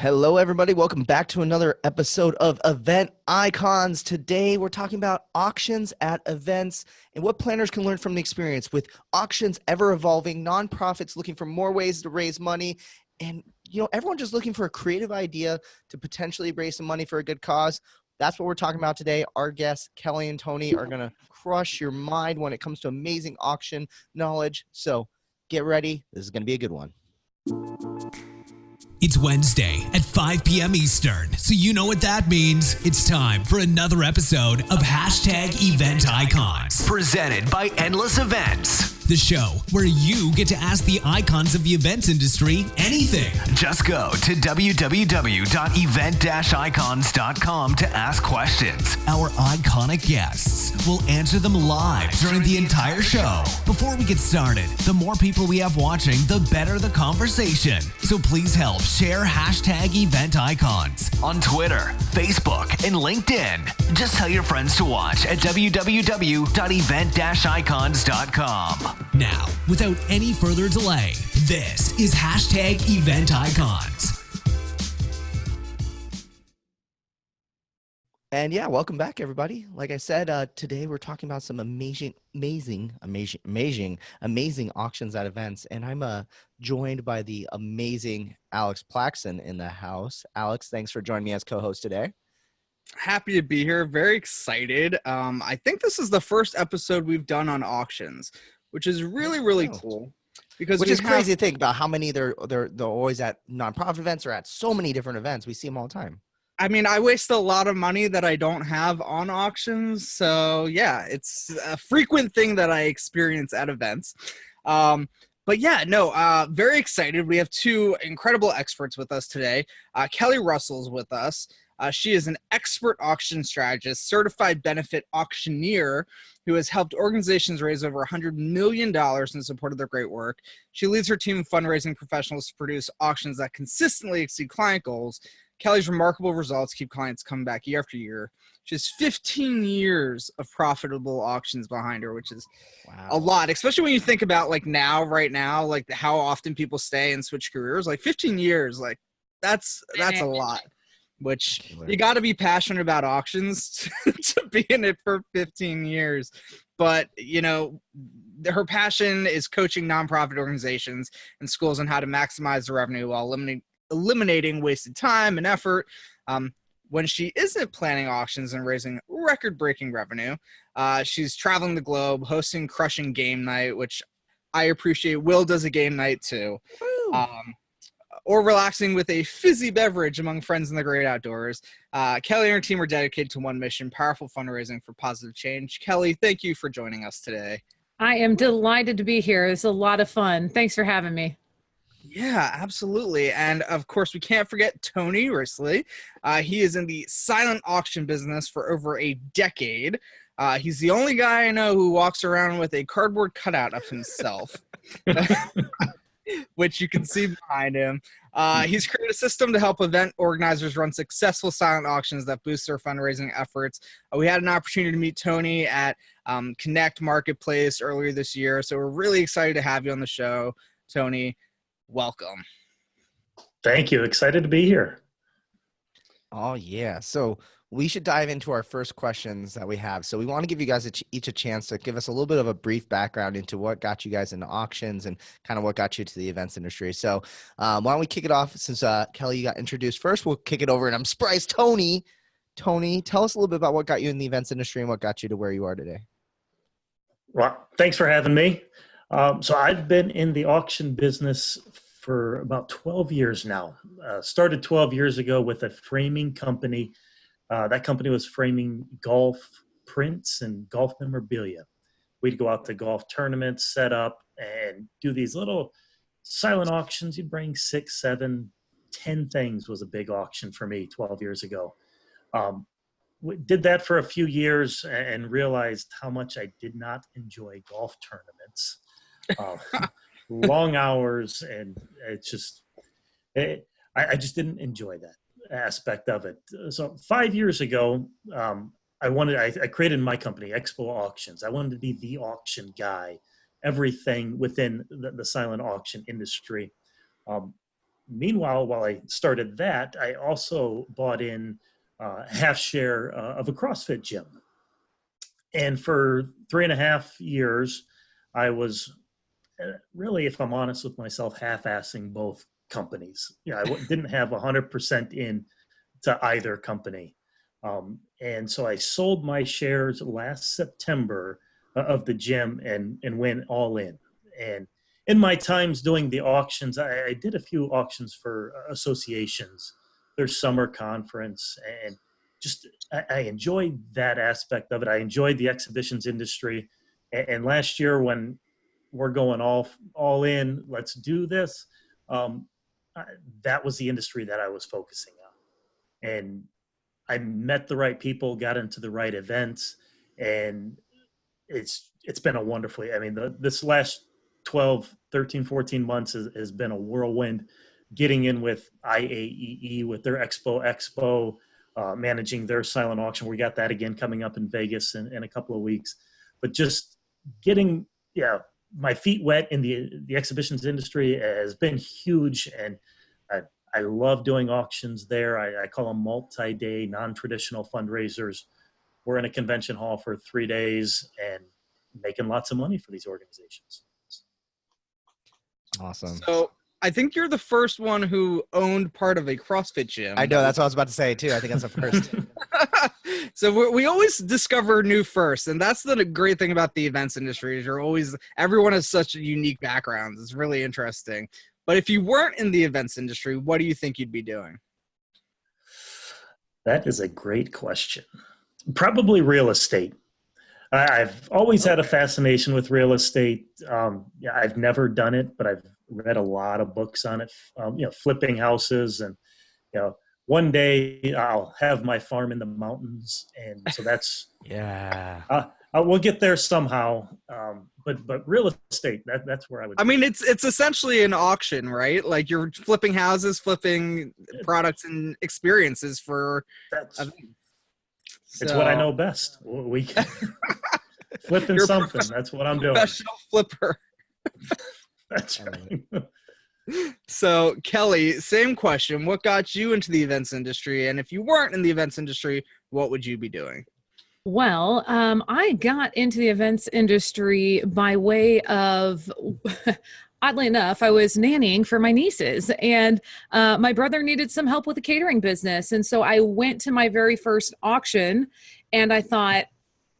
Hello, everybody. Welcome back to another episode of Event Icons. Today, we're talking about auctions at events and what planners can learn from the experience with auctions ever evolving, nonprofits looking for more ways to raise money, and everyone just looking for a creative idea to potentially raise some money for a good cause. That's what we're talking about today. Our guests, Kelly and Tony, are going to crush your mind when it comes to amazing auction knowledge. So get ready. This is going to be a good one. It's Wednesday at 5 p.m. Eastern, so you know what that means. It's time for another episode of #Event Icons. Presented by Endless Events. The show where you get to ask the icons of the events industry anything. Just go to www.event-icons.com to ask questions. Our iconic guests will answer them live during the entire show. Before we get started, the more people we have watching, the better the conversation. So please help share #Event Icons on Twitter, Facebook, and LinkedIn. Just tell your friends to watch at www.event-icons.com. Now, without any further delay, this is #Event Icons. And yeah, welcome back, everybody. Like I said, today we're talking about some amazing auctions at events. And I'm joined by the amazing Alex Plaxen in the house. Alex, thanks for joining me as co-host today. Happy to be here. Very excited. I think this is the first episode we've done on auctions, which is really cool. Which is crazy to think about how many they're always at nonprofit events or at so many different events. We see them all the time. I mean, I waste a lot of money that I don't have on auctions. So yeah, it's a frequent thing that I experience at events. But yeah, no, very excited. We have two incredible experts with us today. Kelly Russell's with us. She is an expert auction strategist, certified benefit auctioneer who has helped organizations raise over $100 million in support of their great work. She leads her team of fundraising professionals to produce auctions that consistently exceed client goals. Kelly's remarkable results keep clients coming back year after year. She has 15 years of profitable auctions behind her, which is a lot, especially when you think about right now, like how often people stay and switch careers. Like 15 years, like that's a lot. Which you got to be passionate about auctions to be in it for 15 years. But, her passion is coaching nonprofit organizations and schools on how to maximize the revenue while eliminating wasted time and effort. When she isn't planning auctions and raising record-breaking revenue, she's traveling the globe, hosting Crushing Game Night, which I appreciate. Will does a game night too. Or relaxing with a fizzy beverage among friends in the great outdoors. Kelly and her team are dedicated to one mission, powerful fundraising for positive change. Kelly, thank you for joining us today. I am delighted to be here. It's a lot of fun. Thanks for having me. Yeah, absolutely. And of course, we can't forget Tony Rissley. He is in the silent auction business for over a decade. He's the only guy I know who walks around with a cardboard cutout of himself. Which you can see behind him. He's created a system to help event organizers run successful silent auctions that boost their fundraising efforts. We had an opportunity to meet Tony at Connect Marketplace earlier this year, so we're really excited to have you on the show. Tony, welcome. Thank you. Excited to be here. Oh, yeah. So we should dive into our first questions that we have. So we want to give you guys each a chance to give us a little bit of a brief background into what got you guys into auctions and kind of what got you to the events industry. So why don't we kick it off since Kelly, you got introduced first. We'll kick it over, and I'm surprised, Tony. Tony, tell us a little bit about what got you in the events industry and what got you to where you are today. Well, thanks for having me. So I've been in the auction business for about 12 years now. Started 12 years ago with a framing company. That company was framing golf prints and golf memorabilia. We'd go out to golf tournaments, set up, and do these little silent auctions. You'd bring 6, 7, 10 things was a big auction for me 12 years ago. We did that for a few years and realized how much I did not enjoy golf tournaments. Long hours, and I just didn't enjoy that aspect of it. So 5 years ago, I created my company, Expo Auctions. I wanted to be the auction guy, everything within the silent auction industry. meanwhile, while I started that, I also bought in half share of a CrossFit gym. And for 3.5 years, I was really, if I'm honest with myself, half-assing both companies. I didn't have 100% in to either company. And so I sold my shares last September of the gym and went all in. And in my times doing the auctions, I did a few auctions for associations, their summer conference, and just I enjoyed that aspect of it. I enjoyed the exhibitions industry. And last year, when we're going all in, let's do this, that was the industry that I was focusing on. And I met the right people, got into the right events, and it's been a wonderfully, I mean, this last 12, 13, 14 months has been a whirlwind, getting in with IAEE with their Expo, managing their silent auction. We got that again coming up in Vegas in a couple of weeks. But just getting my feet wet in the exhibitions industry has been huge, and I love doing auctions there. I call them multi-day, non-traditional fundraisers. We're in a convention hall for 3 days and making lots of money for these organizations. Awesome. So I think you're the first one who owned part of a CrossFit gym. I know, that's what I was about to say too. I think that's the first. So we always discover new first, and that's the great thing about the events industry is everyone has such unique backgrounds. It's really interesting. But if you weren't in the events industry, what do you think you'd be doing? That is a great question. Probably real estate. I've always had a fascination with real estate. I've never done it, but I've read a lot of books on it, flipping houses. And, one day I'll have my farm in the mountains. And so that's, we'll get there somehow. But real estate, that's where I would. I mean, it's essentially an auction, right? Like you're flipping houses, flipping products and experiences for. It's what I know best. We can flipping something. That's what I'm doing. Professional flipper. That's right. So Kelly, same question. What got you into the events industry? And if you weren't in the events industry, what would you be doing? Well, I got into the events industry by way of, oddly enough, I was nannying for my nieces, and my brother needed some help with the catering business. And so I went to my very first auction, and I thought,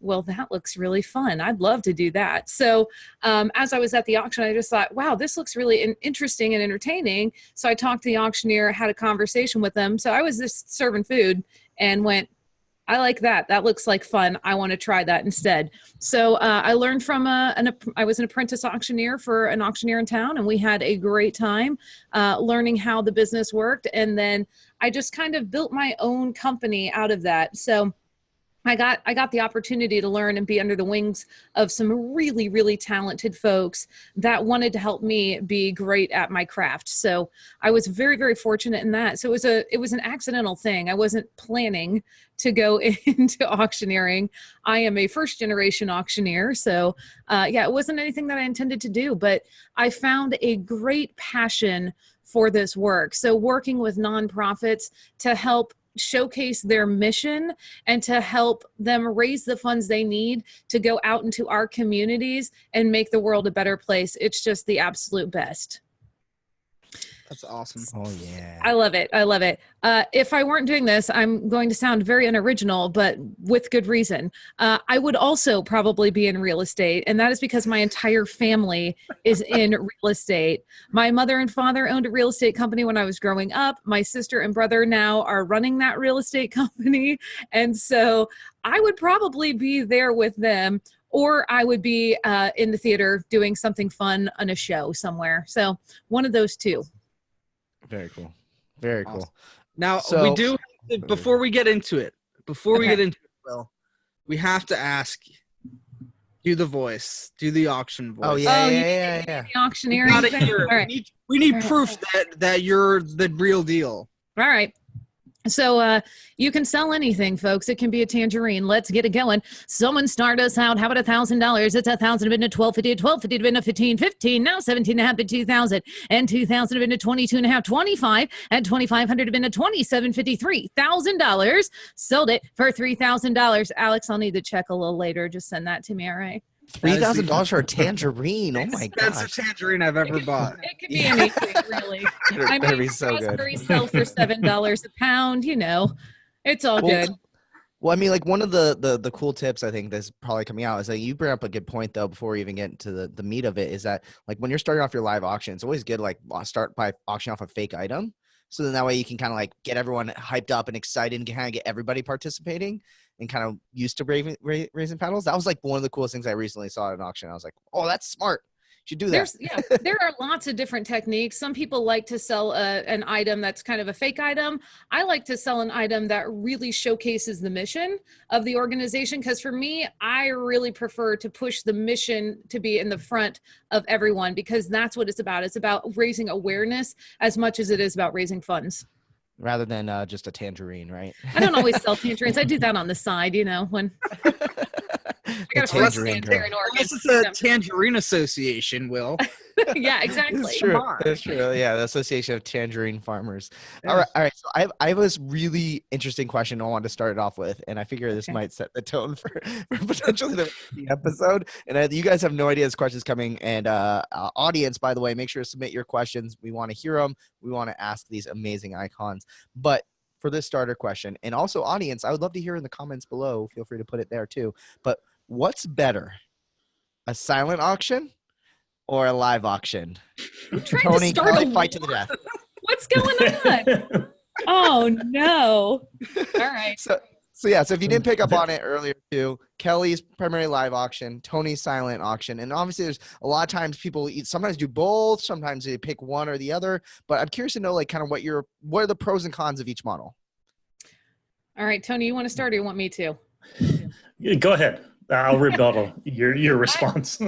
well, that looks really fun. I'd love to do that. So as I was at the auction, I just thought, wow, this looks really interesting and entertaining. So I talked to the auctioneer, had a conversation with them. So I was just serving food and went, I like that. That looks like fun. I want to try that instead. So I learned from I was an apprentice auctioneer for an auctioneer in town, and we had a great time learning how the business worked. And then I just kind of built my own company out of that. So I got the opportunity to learn and be under the wings of some really, really talented folks that wanted to help me be great at my craft. So I was very, very fortunate in that. So it was an accidental thing. I wasn't planning to go into auctioneering. I am a first generation auctioneer. So it wasn't anything that I intended to do, but I found a great passion for this work. So working with nonprofits to help showcase their mission and to help them raise the funds they need to go out into our communities and make the world a better place. It's just the absolute best. That's awesome. Oh yeah. I love it. I love it. If I weren't doing this, I'm going to sound very unoriginal, but with good reason. I would also probably be in real estate, and that is because my entire family is in real estate. My mother and father owned a real estate company when I was growing up. My sister and brother now are running that real estate company, and so I would probably be there with them, or I would be in the theater doing something fun on a show somewhere. So one of those two. Very cool. Very cool. Awesome. Now we do, before we get into it, Will, we have to ask you, do the voice, do the auction voice. Oh yeah. The auctioneer. We need proof that you're the real deal. All right. So you can sell anything, folks. It can be a tangerine. Let's get it going. Someone start us out. How about $1,000? It's 1,000 been to 1,250, 1,250 been to 15, 15, now 17 and a half to 2,000, and 2,000 been to 22 and a half, 25, and 2,500 been to 27.53. $1,000 sold it for $3,000. Alex, I'll need the check a little later. Just send that to me, all right? $3,000 for a tangerine. Oh my gosh. Expensive tangerine I've ever bought. It could be anything, really. I Better mean, be so good. raspberries sell for $7 a pound. You know, it's all good. Well, I mean, like one of the cool tips I think that's probably coming out is that you bring up a good point though before we even get into the meat of it, is that like when you're starting off your live auction, it's always good like start by auctioning off a fake item. So then that way you can kind of like get everyone hyped up and excited and kind of get everybody participating and kind of used to raising panels. That was like one of the coolest things I recently saw at an auction. I was like, oh, that's smart. You should do that. There are lots of different techniques. Some people like to sell an item that's kind of a fake item. I like to sell an item that really showcases the mission of the organization. Because for me, I really prefer to push the mission to be in the front of everyone, because that's what it's about. It's about raising awareness as much as it is about raising funds. Rather than just a tangerine, right? I don't always sell tangerines. I do that on the side, you know, when I got a tangerine there in Oregon. This is a tangerine association, Will. Yeah, exactly. It's true. That's true. Yeah, the Association of Tangerine Farmers. Yes. All right. So I have this really interesting question I wanted to start it off with, and I figure this might set the tone for potentially the episode. And you guys have no idea this question's coming. And audience, by the way, make sure to submit your questions. We want to hear them. We want to ask these amazing icons. But for this starter question, and also audience, I would love to hear in the comments below. Feel free to put it there too. But what's better, a silent auction or a live auction? Tony, fight to the death. What's going on? Oh no! All right. So if you didn't pick up on it earlier too, Kelly's primarily live auction, Tony's silent auction, and obviously there's a lot of times people sometimes do both, sometimes they pick one or the other. But I'm curious to know like kind of what are the pros and cons of each model. All right, Tony, you want to start or you want me to? Go ahead. I'll rebuttal your response.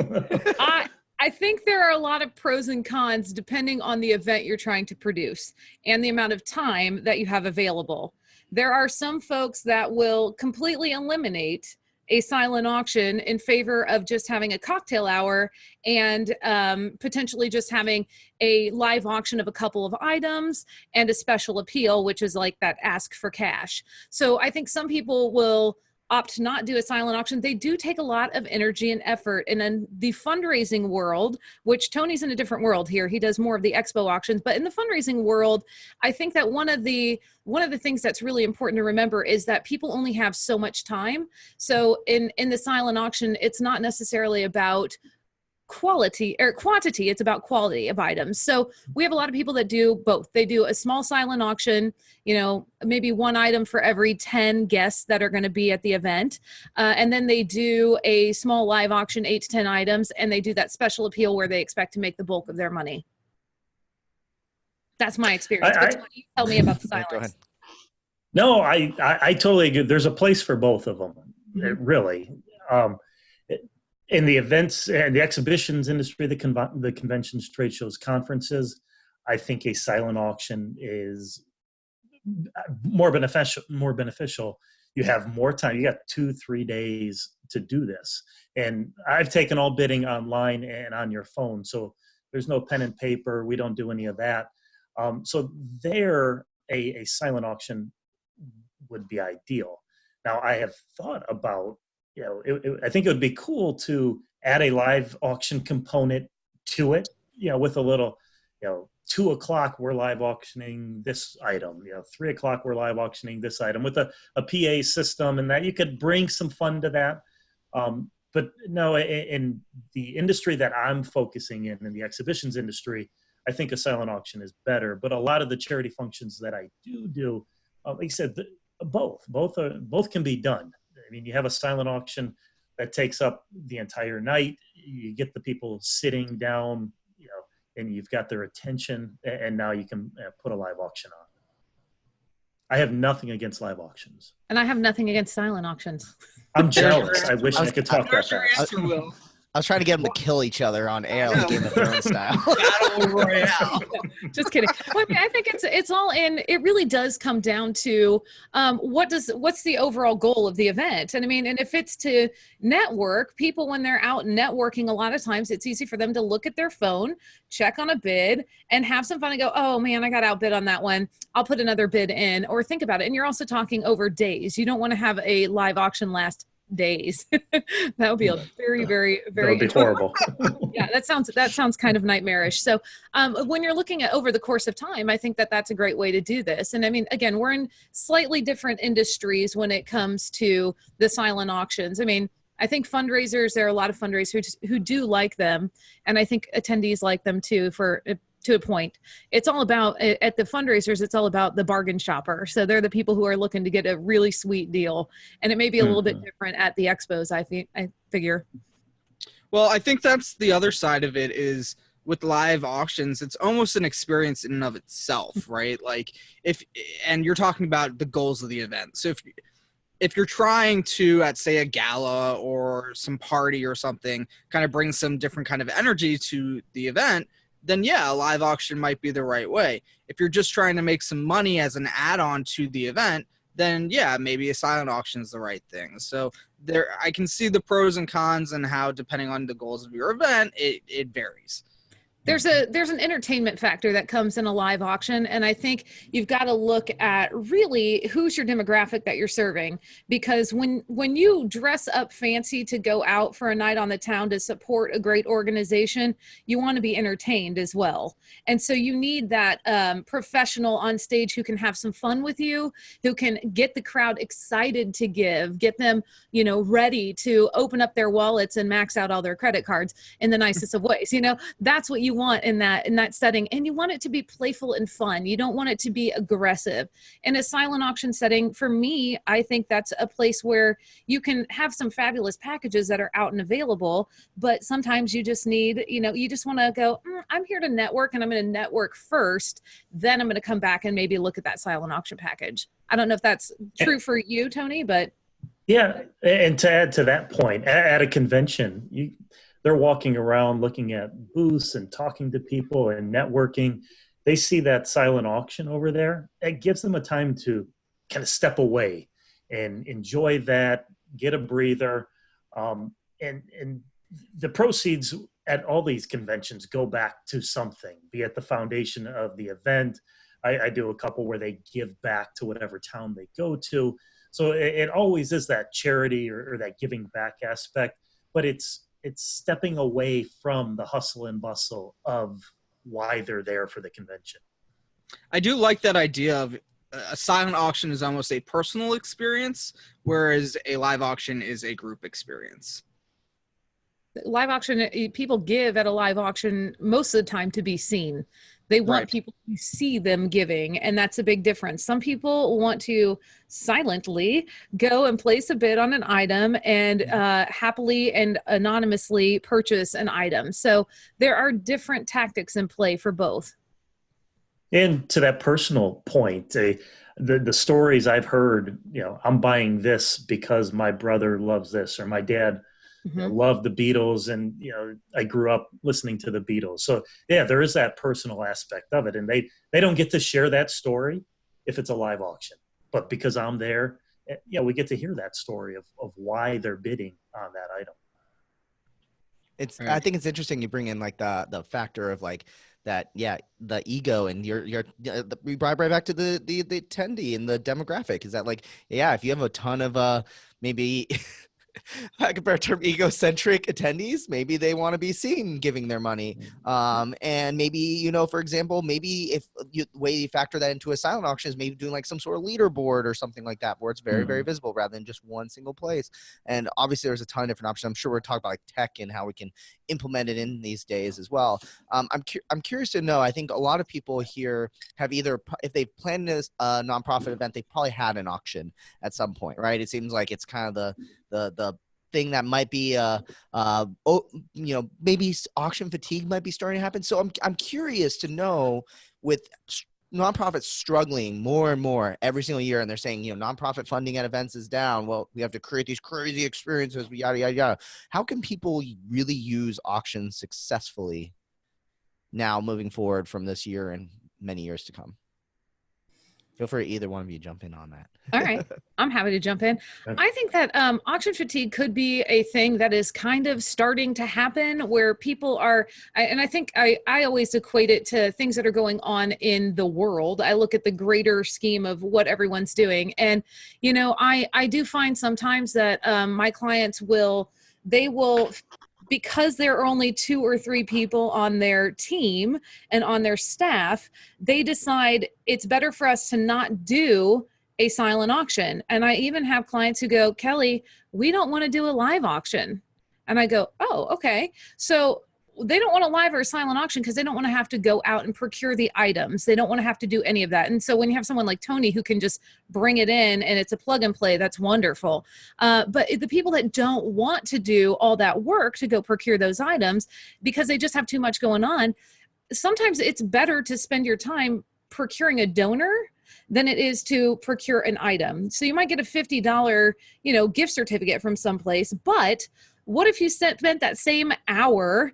I think there are a lot of pros and cons depending on the event you're trying to produce and the amount of time that you have available. There are some folks that will completely eliminate a silent auction in favor of just having a cocktail hour and potentially just having a live auction of a couple of items and a special appeal, which is like that ask for cash. So I think some people will opt to not do a silent auction. They do take a lot of energy and effort. And in the fundraising world, which Tony's in a different world here, he does more of the expo auctions, but in the fundraising world, I think that one of the things that's really important to remember is that people only have so much time. So in the silent auction, it's not necessarily about quality or quantity, it's about quality of items. So we have a lot of people that do both. They do a small silent auction, you know, maybe one item for every 10 guests that are going to be at the event. And then they do a small live auction, 8 to 10 items, and they do that special appeal where they expect to make the bulk of their money. That's my experience. But you tell me about the silence. Go ahead. No, I totally agree. There's a place for both of them, really. In the events and the exhibitions industry, the conventions, trade shows, conferences, I think a silent auction is more beneficial. You have more time. You got 2-3 days to do this. And I've taken all bidding online and on your phone. So there's no pen and paper. We don't do any of that. So there, a silent auction would be ideal. Now, I have thought about, I think it would be cool to add a live auction component to it, with a little, 2 o'clock we're live auctioning this item, 3 o'clock we're live auctioning this item with a PA system, and that you could bring some fun to that. But no, in the industry that I'm focusing in the exhibitions industry, I think a silent auction is better. But a lot of the charity functions that I do, like I said, both can be done. I mean, you have a silent auction that takes up the entire night. You get the people sitting down, and you've got their attention, and now you can put a live auction on. I have nothing against live auctions. And I have nothing against silent auctions. I'm jealous. I wish I could talk that fast. I was trying to get them to kill each other on air, like Game of Thrones style. Battle Royale. Just kidding. Well, I mean, I think it's all in. It really does come down to what's the overall goal of the event. And I mean, and if it's to network, people when they're out networking, a lot of times it's easy for them to look at their phone, check on a bid, and have some fun and go, oh man, I got outbid on that one. I'll put another bid in, or think about it. And you're also talking over days. You don't want to have a live auction last days. That would be a very, very, very That would be horrible. Yeah, that sounds kind of nightmarish. So when you're looking at over the course of time, I think that that's a great way to do this. And I mean, again, we're in slightly different industries when it comes to the silent auctions. I mean, I think fundraisers, there are a lot of fundraisers who do like them. And I think attendees like them too, to a point. It's all about, at the fundraisers, it's all about the bargain shopper. So they're the people who are looking to get a really sweet deal. And it may be a little bit different at the expos, I figure. Well, I think that's the other side of it is with live auctions, it's almost an experience in and of itself, right? Like and you're talking about the goals of the event. So if you're trying to, at say a gala or some party or something, kind of bring some different kind of energy to the event, then yeah, a live auction might be the right way. If you're just trying to make some money as an add-on to the event, then yeah, maybe a silent auction is the right thing. So I can see the pros and cons and how, depending on the goals of your event, it varies. There's an entertainment factor that comes in a live auction. And I think you've got to look at really who's your demographic that you're serving. Because when you dress up fancy to go out for a night on the town to support a great organization, you want to be entertained as well. And so you need that professional on stage who can have some fun with you, who can get the crowd excited to give, get them, ready to open up their wallets and max out all their credit cards in the nicest of ways. That's what you want in that setting, and you want it to be playful and fun. You don't want it to be aggressive. In a silent auction setting, for me, I think that's a place where you can have some fabulous packages that are out and available, but sometimes you just need, you just want to go, I'm here to network, and I'm going to network first, then I'm going to come back and maybe look at that silent auction package. I don't know if that's true for you, Tony, but yeah. And to add to that point, at a convention, they're walking around looking at booths and talking to people and networking. They see that silent auction over there. It gives them a time to kind of step away and enjoy that, get a breather. And the proceeds at all these conventions go back to something, be it the foundation of the event. I do a couple where they give back to whatever town they go to. So it always is that charity or that giving back aspect, but it's stepping away from the hustle and bustle of why they're there for the convention. I do like that idea of a silent auction is almost a personal experience, whereas a live auction is a group experience. Live auction, people give at a live auction most of the time to be seen. They want people to see them giving, and that's a big difference. Some people want to silently go and place a bid on an item and happily and anonymously purchase an item. So there are different tactics in play for both. And to that personal point, the stories I've heard, I'm buying this because my brother loves this, or my dad loved the Beatles, and I grew up listening to the Beatles. So yeah, there is that personal aspect of it, and they don't get to share that story if it's a live auction. But because I'm there, we get to hear that story of why they're bidding on that item. I think it's interesting you bring in like the factor of like that, the ego, and we brought right back to the attendee and the demographic. Is that like, if you have a ton of maybe I compare term egocentric attendees, maybe they want to be seen giving their money. And maybe, for example, maybe if the way you factor that into a silent auction is maybe doing like some sort of leaderboard or something like that, where it's very, very visible rather than just one single place. And obviously there's a ton of different options. I'm sure we're talking about like tech and how we can implement it in these days as well. I'm curious to know, I think a lot of people here have either, if they've planned a nonprofit event, they've probably had an auction at some point, right? It seems like it's kind of the thing that might be maybe auction fatigue might be starting to happen. So I'm curious to know, with nonprofits struggling more and more every single year, and they're saying, nonprofit funding at events is down. Well, we have to create these crazy experiences, yada, yada, yada. How can people really use auctions successfully now moving forward from this year and many years to come? Feel free, either one of you, jump in on that. All right. I'm happy to jump in. I think that auction fatigue could be a thing that is kind of starting to happen where people are, and I think I always equate it to things that are going on in the world. I look at the greater scheme of what everyone's doing. And, I do find sometimes that my clients will, because there are only 2 or 3 people on their team and on their staff, they decide it's better for us to not do a silent auction. And I even have clients who go, Kelly, we don't want to do a live auction. And I go, oh, okay. So they don't want a live or a silent auction because they don't want to have to go out and procure the items. They don't want to have to do any of that. And so when you have someone like Tony who can just bring it in and it's a plug and play, that's wonderful. But the people that don't want to do all that work to go procure those items because they just have too much going on, sometimes it's better to spend your time procuring a donor than it is to procure an item. So you might get a $50, gift certificate from someplace, but what if you spent that same hour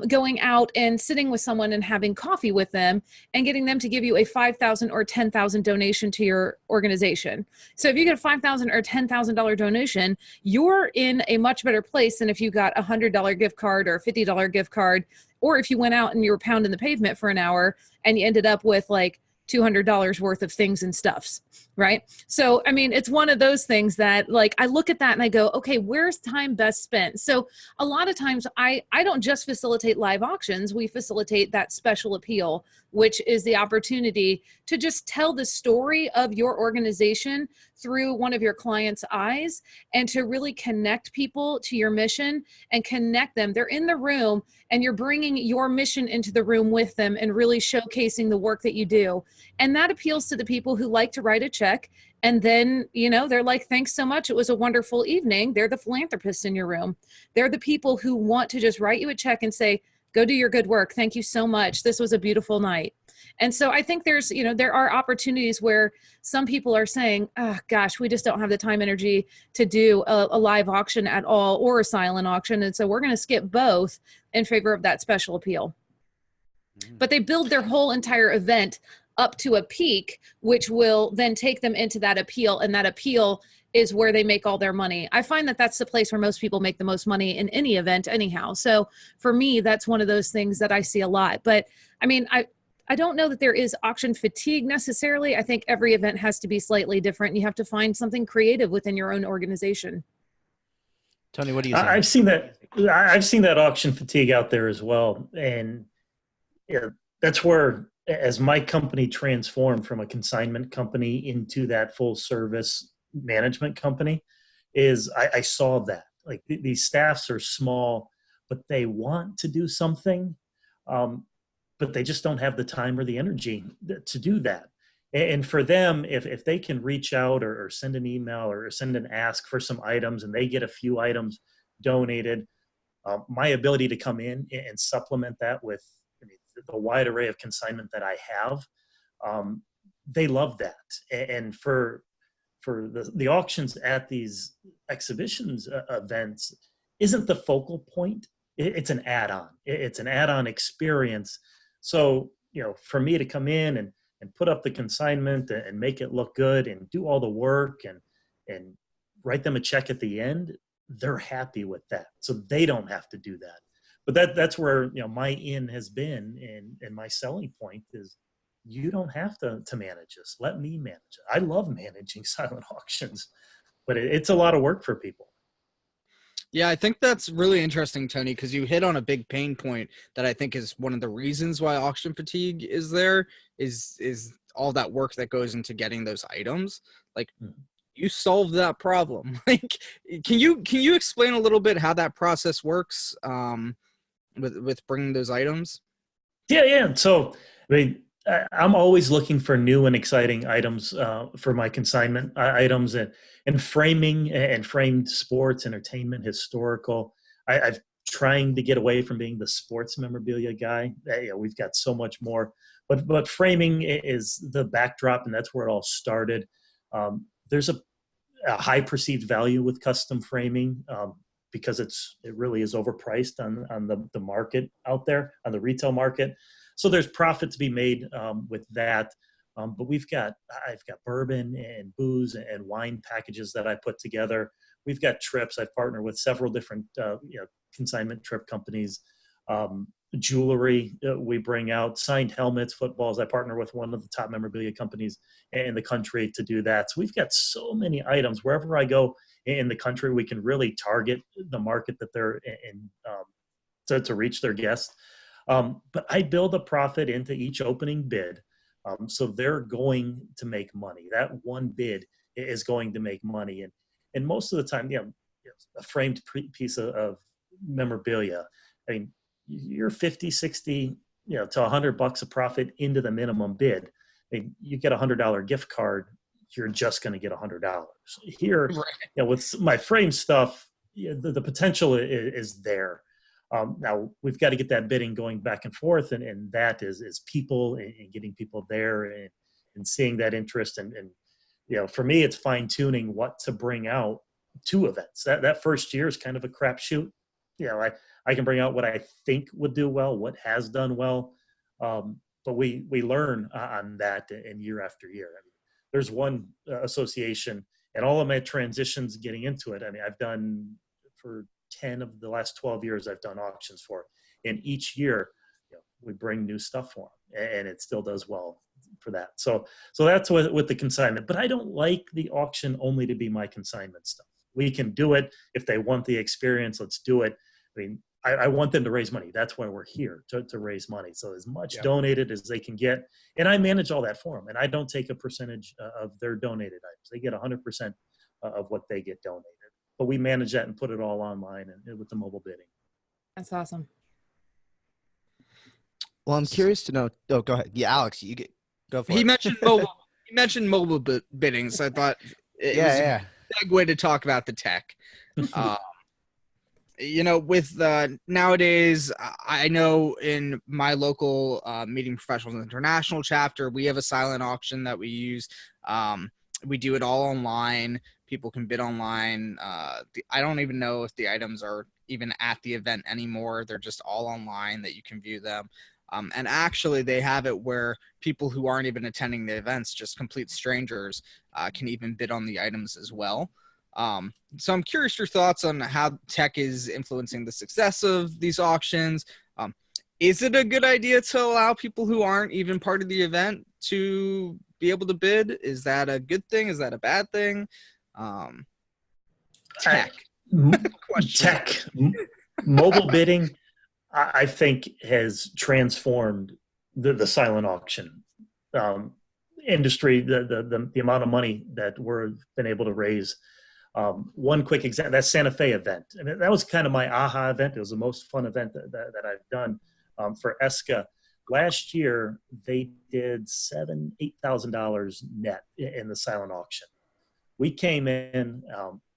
going out and sitting with someone and having coffee with them and getting them to give you a $5,000 or $10,000 donation to your organization? So if you get a $5,000 or $10,000 donation, you're in a much better place than if you got a $100 gift card or a $50 gift card, or if you went out and you were pounding the pavement for an hour and you ended up with like $200 worth of things and stuffs, right? So, I mean, it's one of those things that like, I look at that and I go, okay, where's time best spent? So a lot of times I don't just facilitate live auctions. We facilitate that special appeal, which is the opportunity to just tell the story of your organization through one of your clients' eyes and to really connect people to your mission and connect them. They're in the room and you're bringing your mission into the room with them and really showcasing the work that you do. And that appeals to the people who like to write a check. And then, they're like, thanks so much. It was a wonderful evening. They're the philanthropists in your room. They're the people who want to just write you a check and say, go do your good work. Thank you so much. This was a beautiful night. And so I think there's, there are opportunities where some people are saying, oh gosh, we just don't have the time, energy to do a live auction at all or a silent auction. And so we're going to skip both in favor of that special appeal. But they build their whole entire event up to a peak, which will then take them into that appeal. And that appeal is where they make all their money. I find that that's the place where most people make the most money in any event anyhow. So for me, that's one of those things that I see a lot. But I mean, I don't know that there is auction fatigue necessarily. I think every event has to be slightly different. You have to find something creative within your own organization. Tony, what do you say? I've seen that auction fatigue out there as well. And that's where, as my company transformed from a consignment company into that full service management company, is I saw that like these staffs are small, but they want to do something. But they just don't have the time or the energy to do that. And for them, if they can reach out or send an email or send an ask for some items and they get a few items donated, my ability to come in and supplement that with the wide array of consignment that I have, they love that. And for the auctions at these exhibitions events isn't the focal point. It's an add-on. It's an add-on experience. So, for me to come in and put up the consignment and make it look good and do all the work and write them a check at the end, they're happy with that. So they don't have to do that. But that's where, my in has been and my selling point is you don't have to manage this. Let me manage it. I love managing silent auctions, but it's a lot of work for people. Yeah, I think that's really interesting, Tony, because you hit on a big pain point that I think is one of the reasons why auction fatigue is there, is all that work that goes into getting those items. Like, you solved that problem. Like, can you explain a little bit how that process works with bringing those items? Yeah. So, I mean, I'm always looking for new and exciting items for my consignment items and framing and framed sports, entertainment, historical. I've trying to get away from being the sports memorabilia guy. We've got so much more But framing is the backdrop, and that's where it all started. There's a high perceived value with custom framing because it really is overpriced on the market out there, on the retail market. So there's profit to be made with that. But I've got bourbon and booze and wine packages that I put together. We've got trips. I've partnered with several different consignment trip companies. Jewelry we bring out, signed helmets, footballs. I partner with one of the top memorabilia companies in the country to do that. So we've got so many items. Wherever I go in the country, we can really target the market that they're in to reach their guests. But I build a profit into each opening bid. So they're going to make money. That one bid is going to make money. And most of the time, a framed piece of memorabilia, I mean, you're 50, 60, to $100 of profit into the minimum bid. I mean, you get $100 gift card, you're just going to get $100. Here, right. With my frame stuff, the potential is there. Now we've got to get that bidding going back and forth, and that is people and getting people there and seeing that interest. And for me, it's fine tuning what to bring out to events. That first year is kind of a crapshoot. I can bring out what I think would do well, what has done well, but we learn on that and year after year. I mean, there's one association, and all of my transitions getting into it. I mean, I've done for 10 of the last 12 years, I've done auctions for, and each year, we bring new stuff for them, and it still does well for that. So that's with the consignment. But I don't like the auction only to be my consignment stuff. We can do it if they want the experience. Let's do it. I mean, I want them to raise money. That's why we're here, to raise money. So as much donated as they can get. And I manage all that for them. And I don't take a percentage of their donated items. They get 100% of what they get donated. But we manage that and put it all online and with the mobile bidding. That's awesome. Well, I'm curious to know. Oh, go ahead. Yeah, Alex, go for it. He mentioned mobile bidding, so I thought it was a segue to talk about the tech. With nowadays, I know in my local Meeting Professionals International chapter, we have a silent auction that we use. We do it all online. People can bid online. I don't even know if the items are even at the event anymore. They're just all online that you can view them. And actually, they have it where people who aren't even attending the events, just complete strangers, can even bid on the items as well. So I'm curious your thoughts on how tech is influencing the success of these auctions. Is it a good idea to allow people who aren't even part of the event to be able to bid? Is that a good thing? Is that a bad thing? Tech. Mobile bidding, I think, has transformed the silent auction industry, the amount of money that we've been able to raise. One quick example, that Santa Fe event. And that was kind of my aha event. It was the most fun event that I've done for ESCA. Last year, they did $8,000 net in the silent auction. We came in,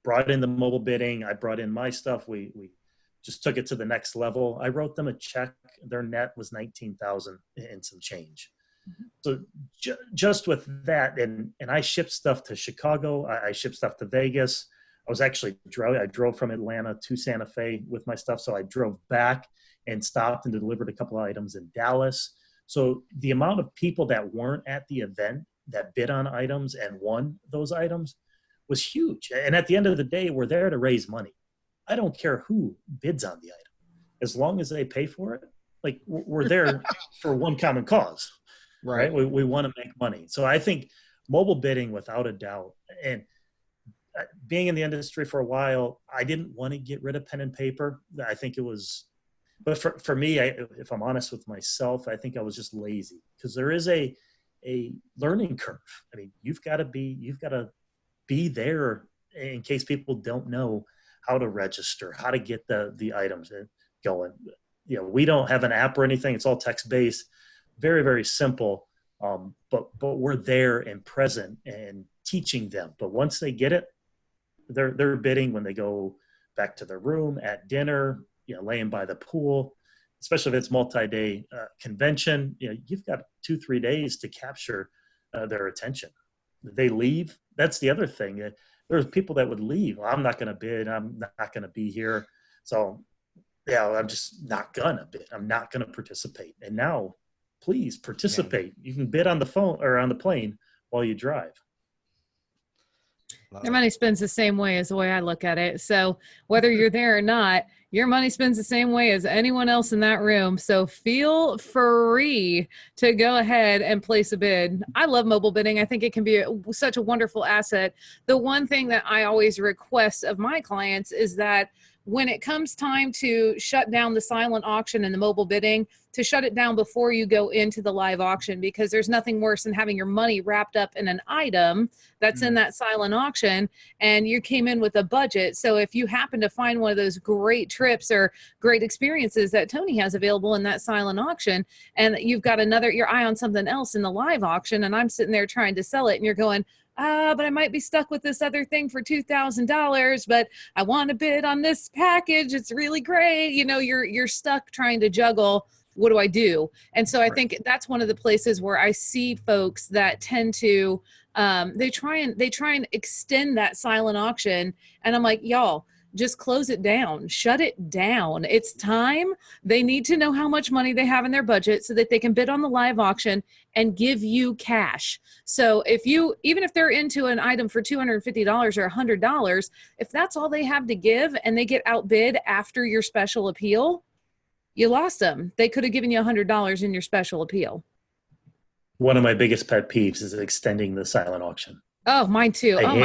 brought in the mobile bidding. I brought in my stuff. We just took it to the next level. I wrote them a check. Their net was $19,000 and some change. So just with that, and I shipped stuff to Chicago. I shipped stuff to Vegas. I drove from Atlanta to Santa Fe with my stuff. So I drove back and stopped and delivered a couple of items in Dallas. So the amount of people that weren't at the event that bid on items and won those items was huge. And at the end of the day, we're there to raise money. I don't care who bids on the item, as long as they pay for it. Like, we're there for one common cause. Right. We want to make money. So I think mobile bidding, without a doubt, and being in the industry for a while, I didn't want to get rid of pen and paper. I think it was, but for me, if I'm honest with myself, I think I was just lazy, because there is a learning curve. I mean, you've got to be there in case people don't know how to register, how to get the items going. We don't have an app or anything. It's all text-based. Very, very simple, but we're there and present and teaching them. But once they get it, they're bidding when they go back to their room, at dinner, laying by the pool. especially if it's multi-day convention, you've got 2-3 days to capture their attention. They leave. That's the other thing. There's people that would leave. Well, I'm not going to bid. I'm not going to be here. So, I'm just not going to bid. I'm not going to participate. And now, please participate. You can bid on the phone or on the plane while you drive. Their money spends the same way as the way I look at it. So whether you're there or not, your money spends the same way as anyone else in that room. So feel free to go ahead and place a bid. I love mobile bidding. I think it can be such a wonderful asset. The one thing that I always request of my clients is that when it comes time to shut down the silent auction and the mobile bidding, to shut it down before you go into the live auction, because there's nothing worse than having your money wrapped up in an item that's in that silent auction and you came in with a budget. So if you happen to find one of those great trips or great experiences that Tony has available in that silent auction, and you've got your eye on something else in the live auction, and I'm sitting there trying to sell it, and you're going, but I might be stuck with this other thing for $2,000, but I want to bid on this package. It's really great. You're stuck trying to juggle. What do I do? And so I think that's one of the places where I see folks that tend to, they try and extend that silent auction. And I'm like, y'all, just close it down, shut it down. It's time. They need to know how much money they have in their budget so that they can bid on the live auction and give you cash. So even if they're into an item for $250 or $100, if that's all they have to give and they get outbid after your special appeal, you lost them. They could have given you $100 in your special appeal. One of my biggest pet peeves is extending the silent auction. Oh, mine too. I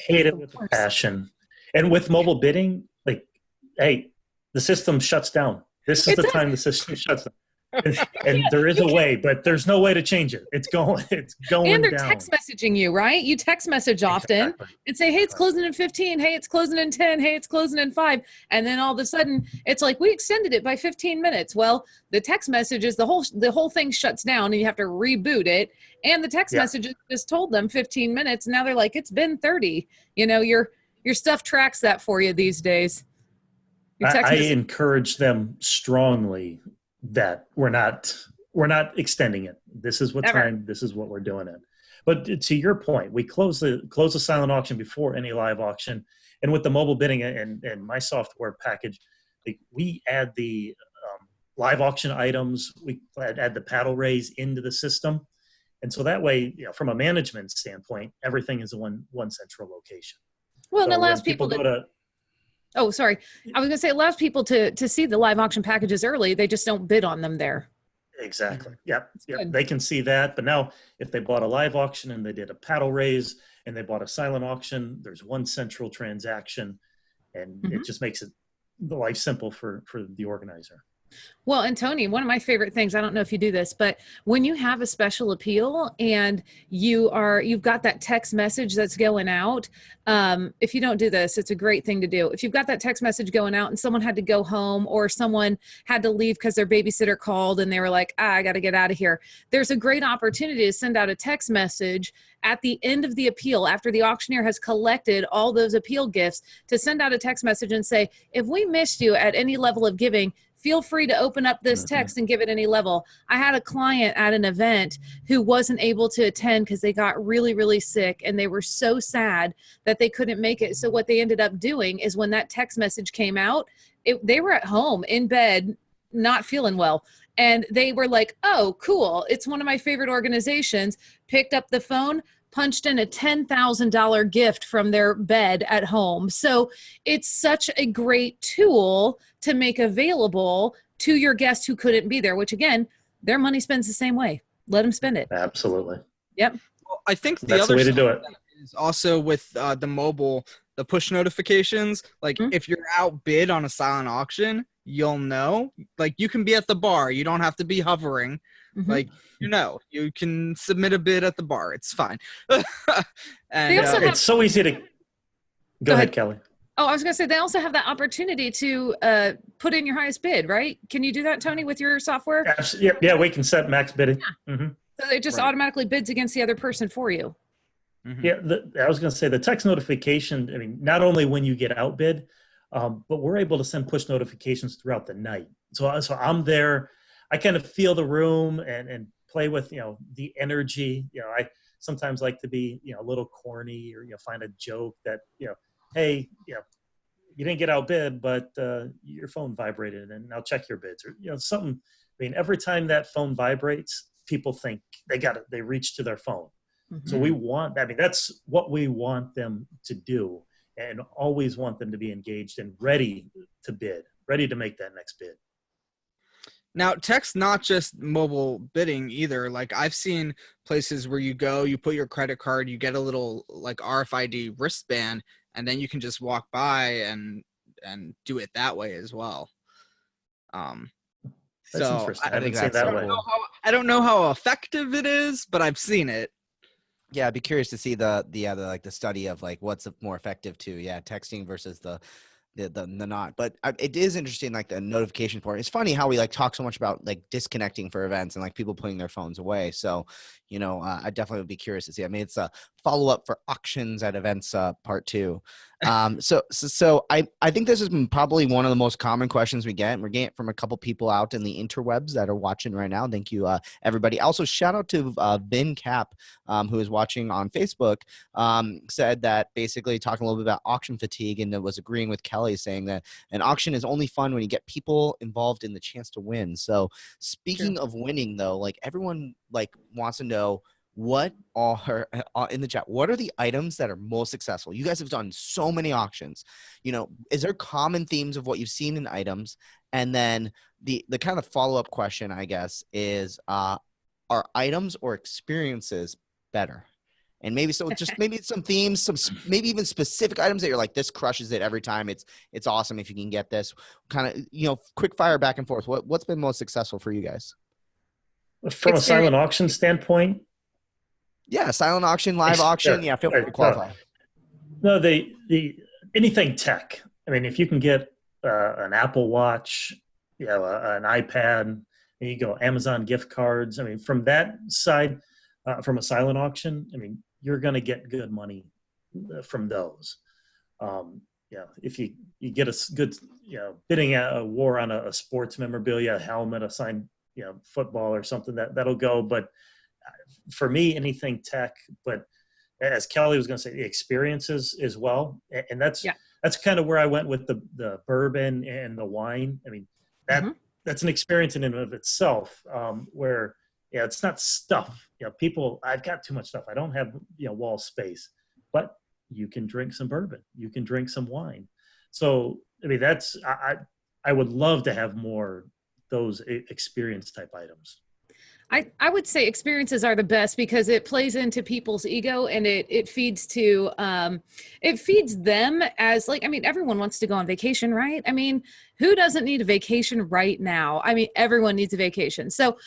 hate it with passion. And with mobile bidding, hey, the system shuts down. This is the time the system shuts down. And there is a way, but there's no way to change it. It's going and they're down. Text messaging you, right? You text message often and say, hey, it's closing in 15. Hey, it's closing in 10. Hey, it's closing in 5. And then all of a sudden it's like, we extended it by 15 minutes. Well, the text messages, the whole thing shuts down and you have to reboot it. And the text messages just told them 15 minutes. And now they're like, it's been 30. Your stuff tracks that for you these days. I encourage them strongly that we're not extending it. This is what time. This is what we're doing it. But to your point, we close the silent auction before any live auction, and with the mobile bidding and my software package, we add the live auction items. We add the paddle raise into the system, and so that way, from a management standpoint, everything is in one central location. Well, so and it allows people to. Oh, sorry. I was going to say it allows people to see the live auction packages early. They just don't bid on them there. Exactly. Yep. They can see that. But now if they bought a live auction and they did a paddle raise and they bought a silent auction, there's one central transaction, and it just makes the life simple for the organizer. Well, and Tony, one of my favorite things, I don't know if you do this, but when you have a special appeal and you've got that text message that's going out, if you don't do this, it's a great thing to do. If you've got that text message going out and someone had to go home or someone had to leave because their babysitter called and they were like, I got to get out of here, there's a great opportunity to send out a text message at the end of the appeal, after the auctioneer has collected all those appeal gifts, to send out a text message and say, if we missed you at any level of giving, feel free to open up this text and give it any level. I had a client at an event who wasn't able to attend because they got really, really sick and they were so sad that they couldn't make it. So what they ended up doing is when that text message came out, they were at home in bed, not feeling well. And they were like, oh, cool. It's one of my favorite organizations. Picked up the phone, punched in a $10,000 gift from their bed at home. So it's such a great tool to make available to your guests who couldn't be there, which again, their money spends the same way. Let them spend it. Absolutely. Yep. Well, I think the That's other the way to do it. is also with the mobile, the push notifications. Like if you're outbid on a silent auction, you'll know. Like you can be at the bar. You don't have to be hovering. Like, you can submit a bid at the bar. It's fine. And it's so easy to go ahead, Kelly. Oh, I was going to say, they also have that opportunity to put in your highest bid, right? Can you do that, Tony, with your software? Yeah, we can set max bidding. Yeah. So it just automatically bids against the other person for you. Yeah, I was going to say the text notification, I mean, not only when you get outbid, but we're able to send push notifications throughout the night. So I'm there. I kind of feel the room and play with, the energy. I sometimes like to be, a little corny or, find a joke that, hey, you didn't get outbid, but your phone vibrated and now check your bids, or, something. I mean, every time that phone vibrates, people think they reach to their phone. Mm-hmm. So that's what we want them to do, and always want them to be engaged and ready to bid, ready to make that next bid. Now, tech's not just mobile bidding either. Like, I've seen places where you go, you put your credit card, you get a little like RFID wristband, and then you can just walk by and do it that way as well. That's So interesting. I think haven't that's seen that so way. cool. I don't know how effective it is, but I've seen it. Yeah, I'd be curious to see the study of like what's more effective to texting versus the not. But it is interesting, like the notification part. It's funny how we like talk so much about like disconnecting for events and like people putting their phones away. So I definitely would be curious to see. I mean, it's a follow up for auctions at events part 2. So I think this is probably one of the most common questions we get, and we're getting it from a couple people out in the interwebs that are watching right now. Thank you, everybody. Also, shout out to Ben Cap, who is watching on Facebook. Said that basically talking a little bit about auction fatigue, and was agreeing with Kelly, saying that an auction is only fun when you get people involved in the chance to win. So speaking of winning, though, like everyone like wants to know, what are in the chat, what are the items that are most successful? You guys have done so many auctions. Is there common themes of what you've seen in items? And then the kind of follow-up question, I guess, is are items or experiences better? And maybe maybe some themes, maybe even specific items that you're like, this crushes it every time. It's awesome if you can get this. Kind of, quick fire back and forth. What's been most successful for you guys? From a silent auction standpoint? Yeah, silent auction, live auction. Yeah, feel free to qualify. No, the anything tech. I mean, if you can get an Apple Watch, an iPad, and you go Amazon gift cards. I mean, from that side, from a silent auction, I mean, you're going to get good money from those. If you get a good, bidding a war on a sports memorabilia, a helmet, a signed, football or something, that'll go. But for me, anything tech, but as Kelly was going to say, the experiences as well. And that's kind of where I went with the bourbon and the wine. I mean, that's an experience in and of itself, where, it's not stuff. People, I've got too much stuff. I don't have, wall space, but you can drink some bourbon. You can drink some wine. So, I mean, I would love to have more those experience type items. I would say experiences are the best because it plays into people's ego, and it feeds to it feeds them as like, I mean, everyone wants to go on vacation, right? I mean, who doesn't need a vacation right now? I mean, everyone needs a vacation. So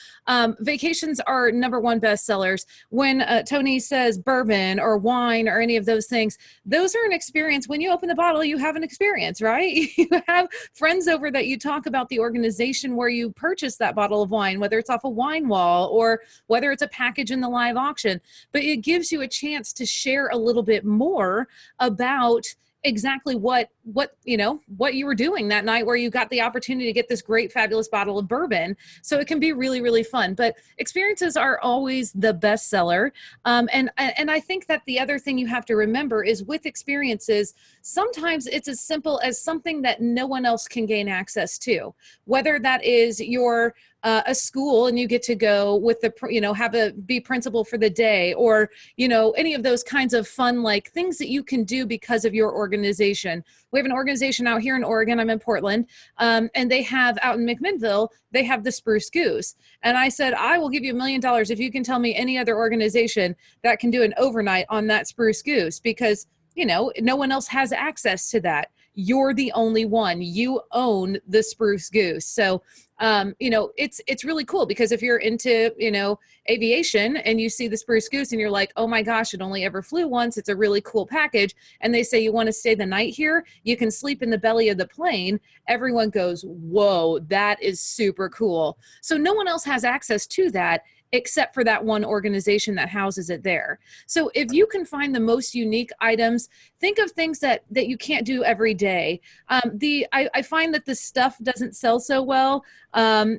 vacations are number one bestsellers. When Tony says bourbon or wine or any of those things, those are an experience. When you open the bottle, you have an experience, right? You have friends over that you talk about the organization where you purchased that bottle of wine, whether it's off a wine wall or whether it's a package in the live auction. But it gives you a chance to share a little bit more about exactly what you were doing that night where you got the opportunity to get this great, fabulous bottle of bourbon. So it can be really, really fun. But experiences are always the best seller. And I think that the other thing you have to remember is with experiences, sometimes it's as simple as something that no one else can gain access to, whether that is your a school and you get to go with be principal for the day, or, any of those kinds of fun, like things that you can do because of your organization. We have an organization out here in Oregon. I'm in Portland. And they have out in McMinnville, they have the Spruce Goose. And I said, I will give you $1 million if you can tell me any other organization that can do an overnight on that Spruce Goose, because, no one else has access to that. You're the only one. You own the Spruce Goose. So, it's really cool because if you're into, aviation and you see the Spruce Goose and you're like, oh my gosh, it only ever flew once. It's a really cool package. And they say, you want to stay the night here? You can sleep in the belly of the plane. Everyone goes, whoa, that is super cool. So no one else has access to that. except for that one organization that houses it there. So if you can find the most unique items, think of things that you can't do every day. I find that the stuff doesn't sell so well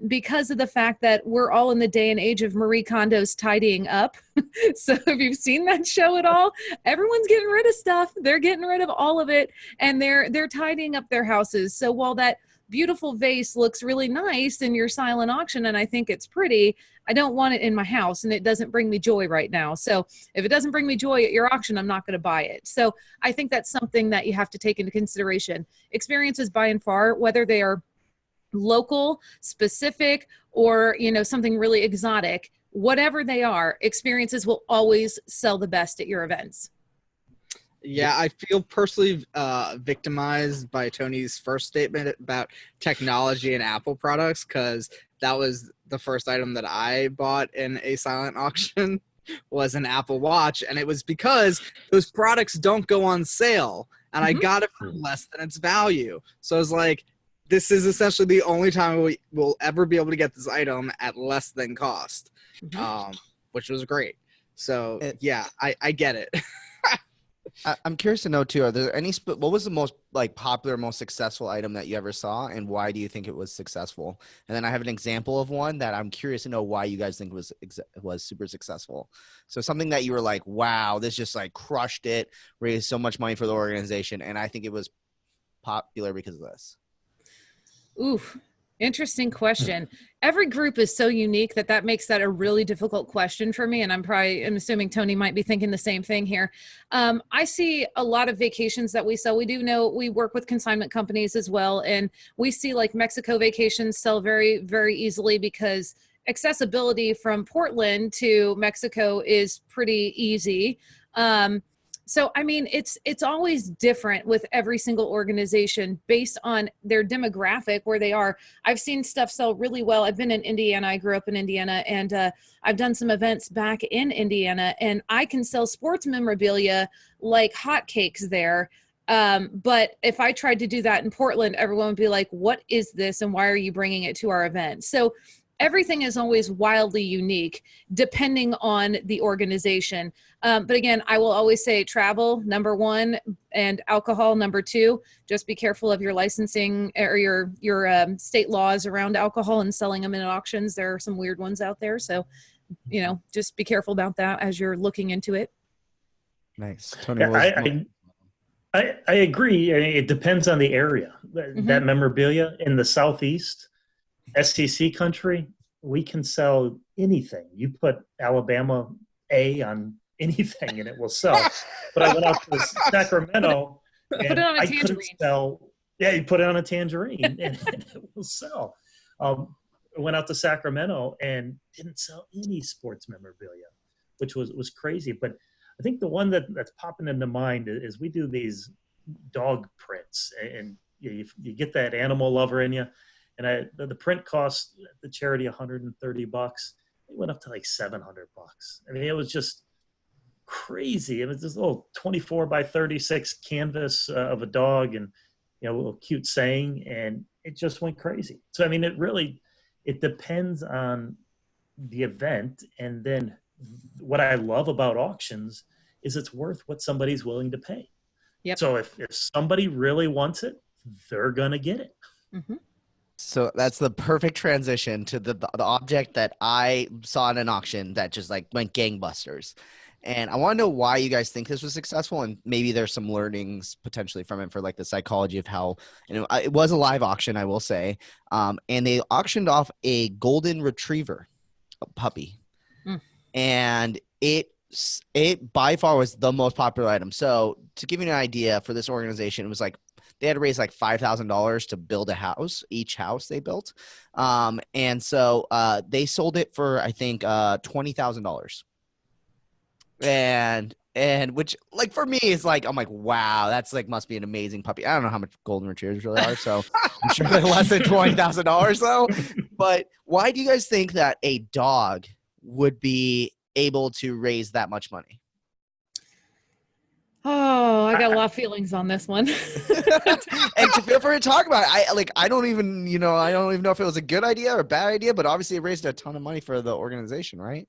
because of the fact that we're all in the day and age of Marie Kondo's tidying up. So if you've seen that show at all, everyone's getting rid of stuff. They're getting rid of all of it, and they're tidying up their houses. So while that beautiful vase looks really nice in your silent auction, and I think it's pretty, I don't want it in my house, and it doesn't bring me joy right now. So if it doesn't bring me joy at your auction, I'm not going to buy it. So I think that's something that you have to take into consideration. Experiences by and far, whether they are local, specific, or something really exotic, whatever they are, experiences will always sell the best at your events. Yeah, I feel personally victimized by Tony's first statement about technology and Apple products, because that was the first item that I bought in a silent auction was an Apple Watch, and it was because those products don't go on sale, and I got it for less than its value. So I was like, this is essentially the only time we will ever be able to get this item at less than cost, which was great. So yeah, I get it. I'm curious to know too, are there any what was the most popular, most successful item that you ever saw, and why do you think it was successful? And then I have an example of one that I'm curious to know why you guys think was super successful. So something that you were like, wow, this just crushed it, raised so much money for the organization, and I think it was popular because of this. Oof. Interesting question. Every group is so unique that makes that a really difficult question for me. And I'm assuming Tony might be thinking the same thing here. I see a lot of vacations that we sell. We do know we work with consignment companies as well. And we see Mexico vacations sell very, very easily because accessibility from Portland to Mexico is pretty easy. So, I mean, it's always different with every single organization based on their demographic, where they are. I've seen stuff sell really well. I've been in Indiana. I grew up in Indiana, and I've done some events back in Indiana, and I can sell sports memorabilia like hotcakes there. But if I tried to do that in Portland, everyone would be like, what is this? And why are you bringing it to our event? So everything is always wildly unique depending on the organization. But again, I will always say travel, number one, and alcohol, number two. Just be careful of your licensing or your state laws around alcohol and selling them in auctions. There are some weird ones out there. So, just be careful about that as you're looking into it. Nice. Tony, yeah, I agree. It depends on the area. That memorabilia in the Southeast, SEC country, we can sell anything. You put Alabama A on anything and it will sell. But I went out to Sacramento and I couldn't sell. Yeah, you put it on a tangerine and it will sell. I went out to Sacramento and didn't sell any sports memorabilia, which was crazy. But I think the one that's popping into mind is we do these dog prints, and you get that animal lover in you. And the print cost the charity $130. It went up to $700. I mean, it was just crazy. It was this little 24 by 36 canvas of a dog, and a little cute saying, and it just went crazy. So I mean, it depends on the event, and then what I love about auctions is it's worth what somebody's willing to pay. Yep. So if somebody really wants it, they're gonna get it. Mm-hmm. So that's the perfect transition to the object that I saw in an auction that just went gangbusters. And I want to know why you guys think this was successful, and maybe there's some learnings potentially from it for the psychology of how, it was a live auction, I will say. And they auctioned off a golden retriever puppy. And it by far was the most popular item. So to give you an idea for this organization, it was they had to raise $5,000 to build a house, each house they built. And so they sold it for, I think, $20,000. And which for me is I'm wow, that's must be an amazing puppy. I don't know how much golden retrievers really are, so I'm sure they're less than $20,000 though. But why do you guys think that a dog would be able to raise that much money? Oh, I got a lot of feelings on this one. And to feel free to talk about it. I don't even know if it was a good idea or a bad idea, but obviously it raised a ton of money for the organization, right?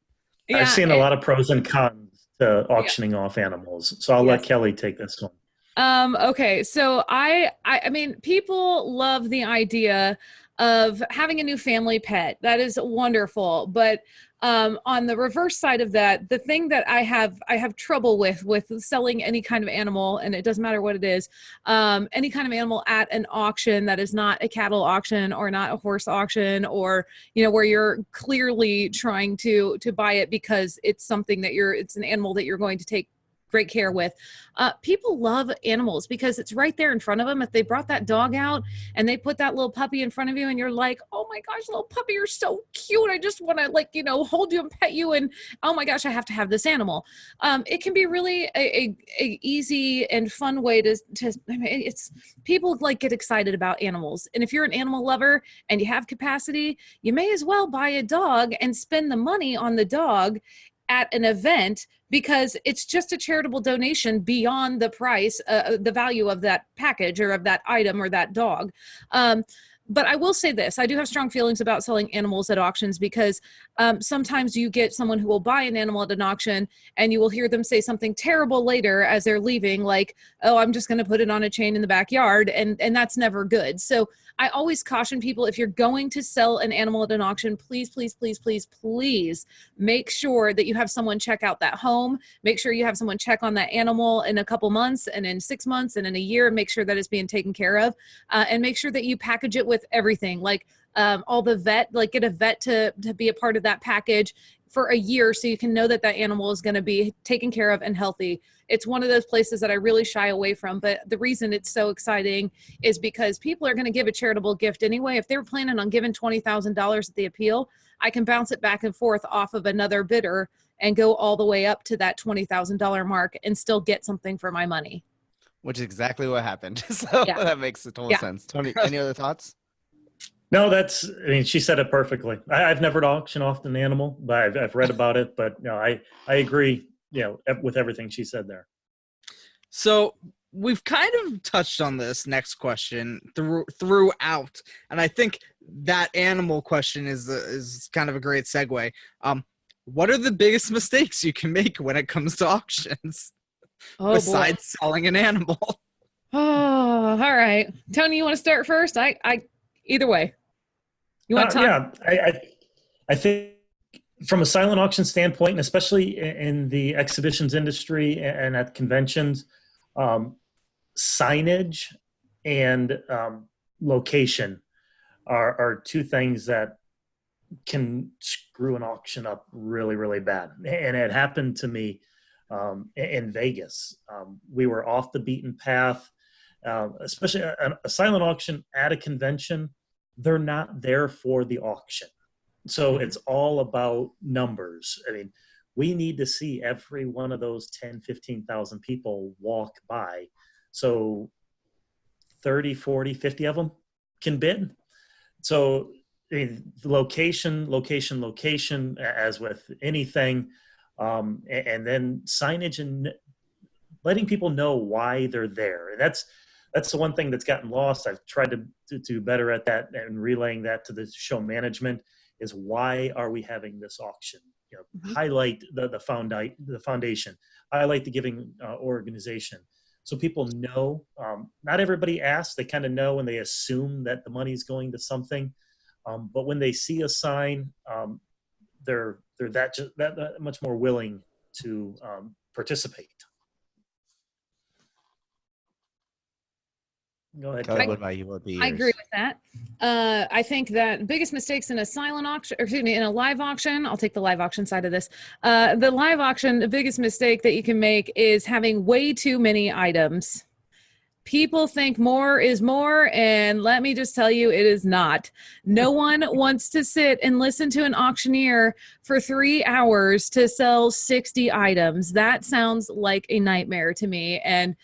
I've seen a lot of pros and cons to Yeah. auctioning off animals, so I'll let Kelly take this one. Okay, so I mean, people love the idea of having a new family pet. That is wonderful. But on the reverse side of that, the thing that I have trouble with selling any kind of animal, and it doesn't matter what it is, any kind of animal at an auction that is not a cattle auction or not a horse auction, or where you're clearly trying to buy it because it's something that it's an animal that you're going to take great care with. People love animals because it's right there in front of them. If they brought that dog out and they put that little puppy in front of you and you're like, oh my gosh, little puppy, you're so cute. I just want to hold you and pet you. And oh my gosh, I have to have this animal. It can be really a easy and fun way to it's people get excited about animals. And if you're an animal lover and you have capacity, you may as well buy a dog and spend the money on the dog at an event, because it's just a charitable donation beyond the price, the value of that package or of that item or that dog. But I will say this, I do have strong feelings about selling animals at auctions, because sometimes you get someone who will buy an animal at an auction and you will hear them say something terrible later as they're leaving, like, oh, I'm just going to put it on a chain in the backyard. And that's never good. So I always caution people, if you're going to sell an animal at an auction, please, please, please, please, please make sure that you have someone check out that home. Make sure you have someone check on that animal in a couple months and in 6 months and in a year, make sure that it's being taken care of, and make sure that you package it with everything, all the vet, get a vet to be a part of that package for a year, so you can know that that animal is going to be taken care of and healthy. It's one of those places that I really shy away from, but the reason it's so exciting is because people are going to give a charitable gift anyway. If they were planning on giving $20,000 at the appeal, I can bounce it back and forth off of another bidder and go all the way up to that $20,000 mark and still get something for my money. Which is exactly what happened. So that makes a total sense. Tony, any other thoughts? No, she said it perfectly. I've never auctioned off an animal, but I've read about it. But I agree, with everything she said there. So we've kind of touched on this next question throughout, and I think that animal question is kind of a great segue. What are the biggest mistakes you can make when it comes to auctions, besides selling an animal? Oh, all right. Tony, you want to start first? I either way. You want to talk? Yeah, I think from a silent auction standpoint, and especially in the exhibitions industry and at conventions, signage and location are two things that can screw an auction up really, really bad. And it happened to me in Vegas. We were off the beaten path, especially a silent auction at a convention. They're not there for the auction. So it's all about numbers. I mean, we need to see every one of those 10, 15,000 people walk by. So 30, 40, 50 of them can bid. So the location, as with anything, and then signage and letting people know why they're there. And that's the one thing that's gotten lost. I've tried to do better at that and relaying that to the show management is, why are we having this auction? Highlight the foundation, highlight the giving organization, so people know. Not everybody asks; they kind of know, and they assume that the money is going to something. But when they see a sign, they're that much more willing to participate. Go ahead. Kelly, what about you? I agree with that. I think that biggest mistakes in a silent auction, or excuse me, in a live auction, I'll take the live auction side of this. The live auction, the biggest mistake that you can make is having way too many items. People think more is more, and let me just tell you, it is not. No one wants to sit and listen to an auctioneer for 3 hours to sell 60 items. That sounds like a nightmare to me, and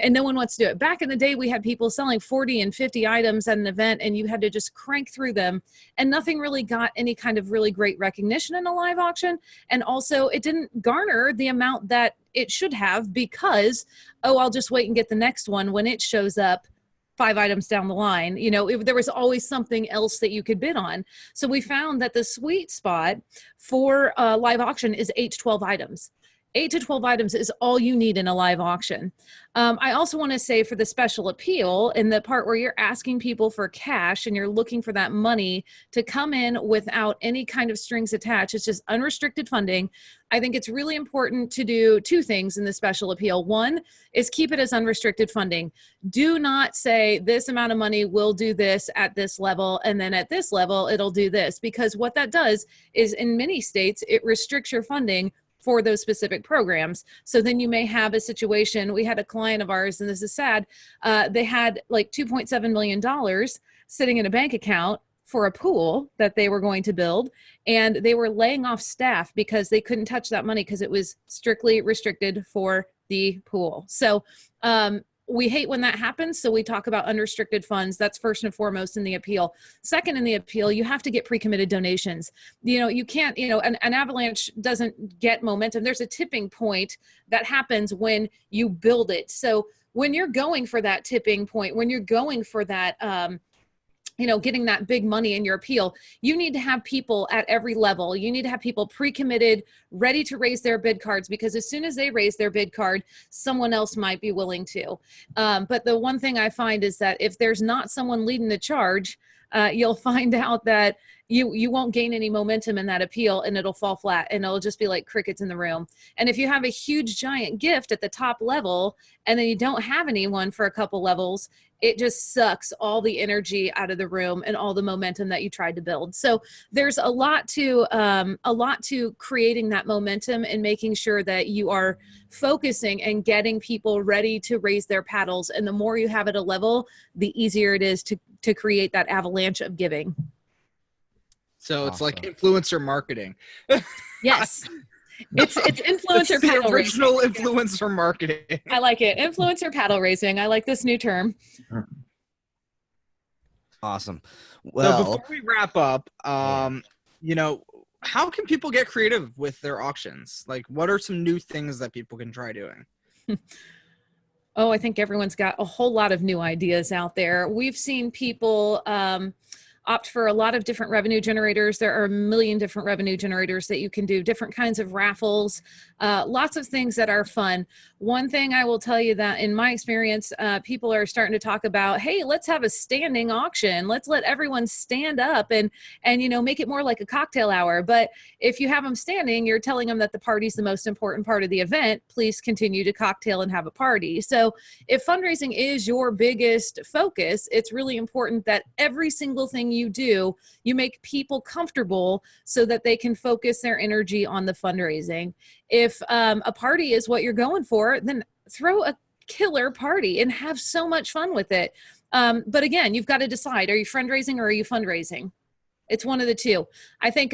no one wants to do it. Back in the day, we had people selling 40 and 50 items at an event, and you had to just crank through them, and nothing really got any kind of really great recognition in a live auction, and also it didn't garner the amount that it should have, because, oh, I'll just wait and get the next one when it shows up 5 items down the line. There was always something else that you could bid on. So we found that the sweet spot for a live auction is 8 to 12 items. 8 to 12 items is all you need in a live auction. I also want to say, for the special appeal, in the part where you're asking people for cash and you're looking for that money to come in without any kind of strings attached, it's just unrestricted funding. I think it's really important to do 2 things in the special appeal. One is keep it as unrestricted funding. Do not say this amount of money will do this at this level, and then at this level it'll do this, because what that does is, in many states, it restricts your funding for those specific programs. So then you may have a situation. We had a client of ours, and this is sad, they had like $2.7 million sitting in a bank account for a pool that they were going to build, and they were laying off staff because they couldn't touch that money because it was strictly restricted for the pool. So we hate when that happens. So we talk about unrestricted funds. That's first and foremost in the appeal. Second, in the appeal, you have to get pre-committed donations. You can't, an avalanche doesn't get momentum. There's a tipping point that happens when you build it. So when you're going for that tipping point, when you're going for that, getting that big money in your appeal, you need to have people at every level. You need to have people pre-committed, ready to raise their bid cards, because as soon as they raise their bid card, someone else might be willing to. But the one thing I find is that if there's not someone leading the charge, you'll find out that you won't gain any momentum in that appeal, and it'll fall flat, and it'll just be like crickets in the room. And if you have a huge giant gift at the top level and then you don't have anyone for a couple levels, it just sucks all the energy out of the room and all the momentum that you tried to build. So there's a lot to creating that momentum and making sure that you are focusing and getting people ready to raise their paddles. And the more you have at a level, the easier it is to create that avalanche of giving. So it's like influencer marketing. Yes. It's influencer the paddle original racing. influencer marketing. I like it. Influencer paddle racing. I like this new term. Awesome. So Well, before we wrap up, how can people get creative with their auctions? Like, what are some new things that people can try doing? Oh, I think everyone's got a whole lot of new ideas out there. We've seen people opt for a lot of different revenue generators. There are a million different revenue generators that you can do, different kinds of raffles, lots of things that are fun. One thing I will tell you that in my experience, people are starting to talk about, hey, let's have a standing auction. Let's let everyone stand up and make it more like a cocktail hour. But if you have them standing, you're telling them that the party's the most important part of the event. Please continue to cocktail and have a party. So if fundraising is your biggest focus, it's really important that every single thing you do, you make people comfortable so that they can focus their energy on the fundraising. If a party is what you're going for, then throw a killer party and have so much fun with it. But again, you've got to decide, are you fundraising or are you fundraising? It's one of the two. I think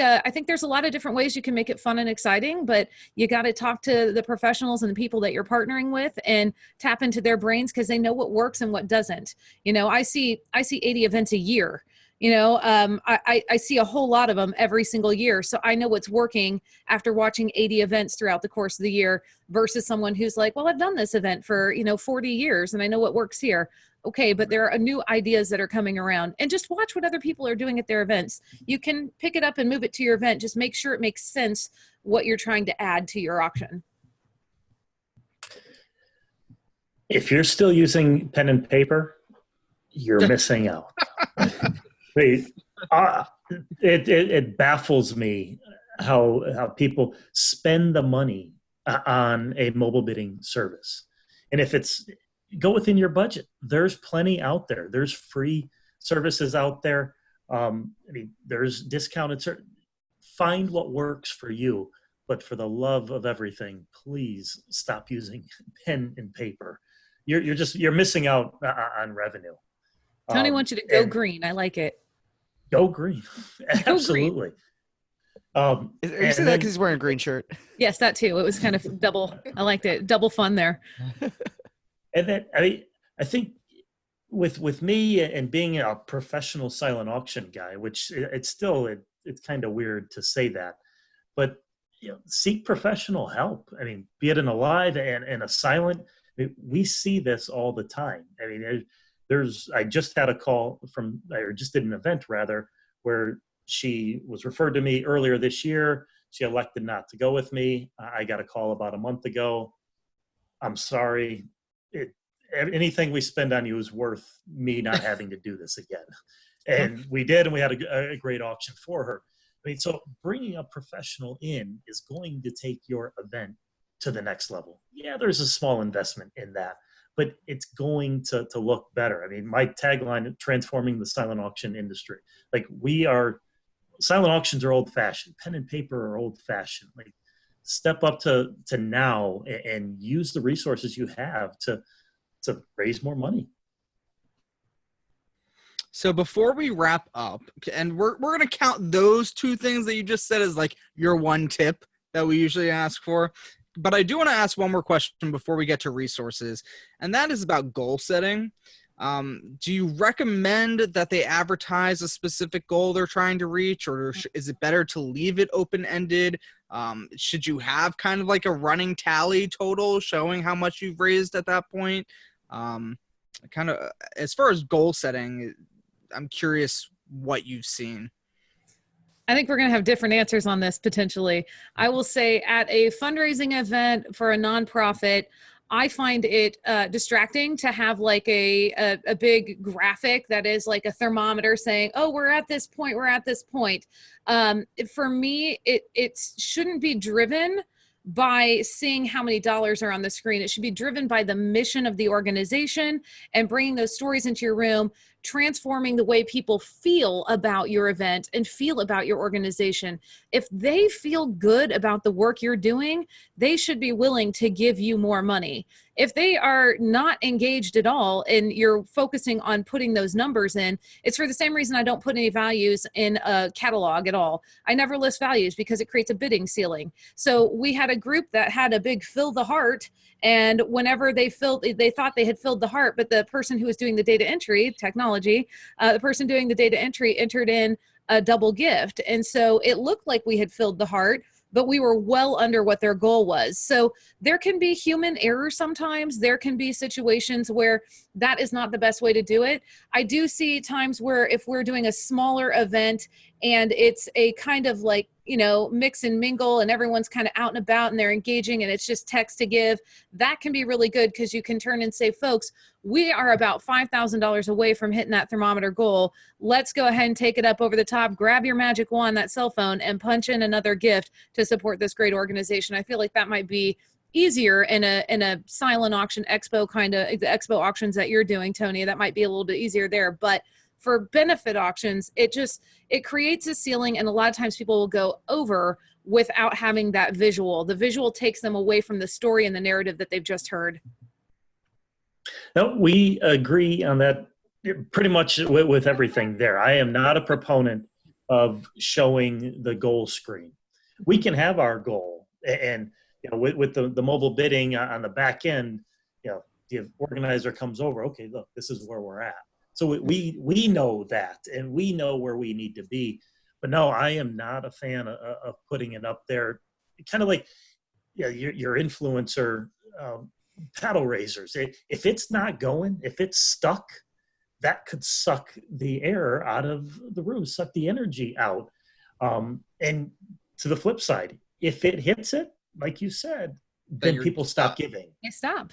there's a lot of different ways you can make it fun and exciting, but you got to talk to the professionals and the people that you're partnering with and tap into their brains, because they know what works and what doesn't. I see 80 events a year. I see a whole lot of them every single year. So I know what's working after watching 80 events throughout the course of the year versus someone who's like, well, I've done this event for, 40 years and I know what works here. Okay, but there are new ideas that are coming around, and just watch what other people are doing at their events. You can pick it up and move it to your event. Just make sure it makes sense what you're trying to add to your auction. If you're still using pen and paper, you're missing out. It baffles me how people spend the money on a mobile bidding service. And if it's, go within your budget. There's plenty out there. There's free services out there. There's discounted. Find what works for you. But for the love of everything, please stop using pen and paper. You're missing out on revenue. Tony wants you to go green. I like it. Go green. Absolutely. are you saying that because he's wearing a green shirt? Yes, that too. It was kind of double. I liked it. Double fun there. And then I think with me and being a professional silent auction guy, which it's kind of weird to say that, but seek professional help. I mean, be it in a live and a silent. We see this all the time. I mean, I just had a call or just did an event rather, where she was referred to me earlier this year. She elected not to go with me. I got a call about a month ago. I'm sorry. Anything we spend on you is worth me not having to do this again. And we did, and we had a great auction for her. I mean, so bringing a professional in is going to take your event to the next level. Yeah, there's a small investment in that, but it's going to look better. I mean, my tagline, transforming the silent auction industry. Like, silent auctions are old fashioned. Pen and paper are old fashioned. Like, step up to now and use the resources you have to raise more money. So before we wrap up, and we're going to count those two things that you just said as like your one tip that we usually ask for. But I do want to ask one more question before we get to resources, and that is about goal setting. Do you recommend that they advertise a specific goal they're trying to reach, or is it better to leave it open-ended? Should you have kind of like a running tally total showing how much you've raised at that point? Kind of as far as goal setting, I'm curious what you've seen. I think we're going to have different answers on this potentially. I will say at a fundraising event for a nonprofit, I find it distracting to have like a big graphic that is like a thermometer saying, oh, we're at this point, we're at this point. For me, it shouldn't be driven by seeing how many dollars are on the screen. It should be driven by the mission of the organization and bringing those stories into your room, transforming the way people feel about your event and feel about your organization. If they feel good about the work you're doing, they should be willing to give you more money. If they are not engaged at all and you're focusing on putting those numbers in, it's for the same reason I don't put any values in a catalog at all. I never list values because it creates a bidding ceiling. So we had a group that had a big fill the heart, and whenever they thought they had filled the heart, but the person who was doing the data entry technology, the person doing the data entry entered in a double gift. And so it looked like we had filled the heart, but we were well under what their goal was. So there can be human error sometimes. There can be situations where that is not the best way to do it. I do see times where if we're doing a smaller event and it's a kind of like, mix and mingle and everyone's kind of out and about and they're engaging and it's just text to give, that can be really good because you can turn and say, folks, we are about $5,000 away from hitting that thermometer goal. Let's go ahead and take it up over the top, grab your magic wand, that cell phone, and punch in another gift to support this great organization. I feel like that might be easier in a silent auction expo, kind of the expo auctions that you're doing, Tony. That might be a little bit easier there, but for benefit auctions, it creates a ceiling, and a lot of times people will go over without having that visual. The visual takes them away from the story and the narrative that they've just heard. No, we agree on that pretty much with everything there. I am not a proponent of showing the goal screen. We can have our goal, and with the mobile bidding on the back end, the organizer comes over. Okay, look, this is where we're at. So we know that, and we know where we need to be. But no, I am not a fan of putting it up there. Kind of like your influencer paddle raisers. If it's not going, if it's stuck, that could suck the air out of the room, suck the energy out. And to the flip side, if it hits it, like you said, then people stop giving. They stop.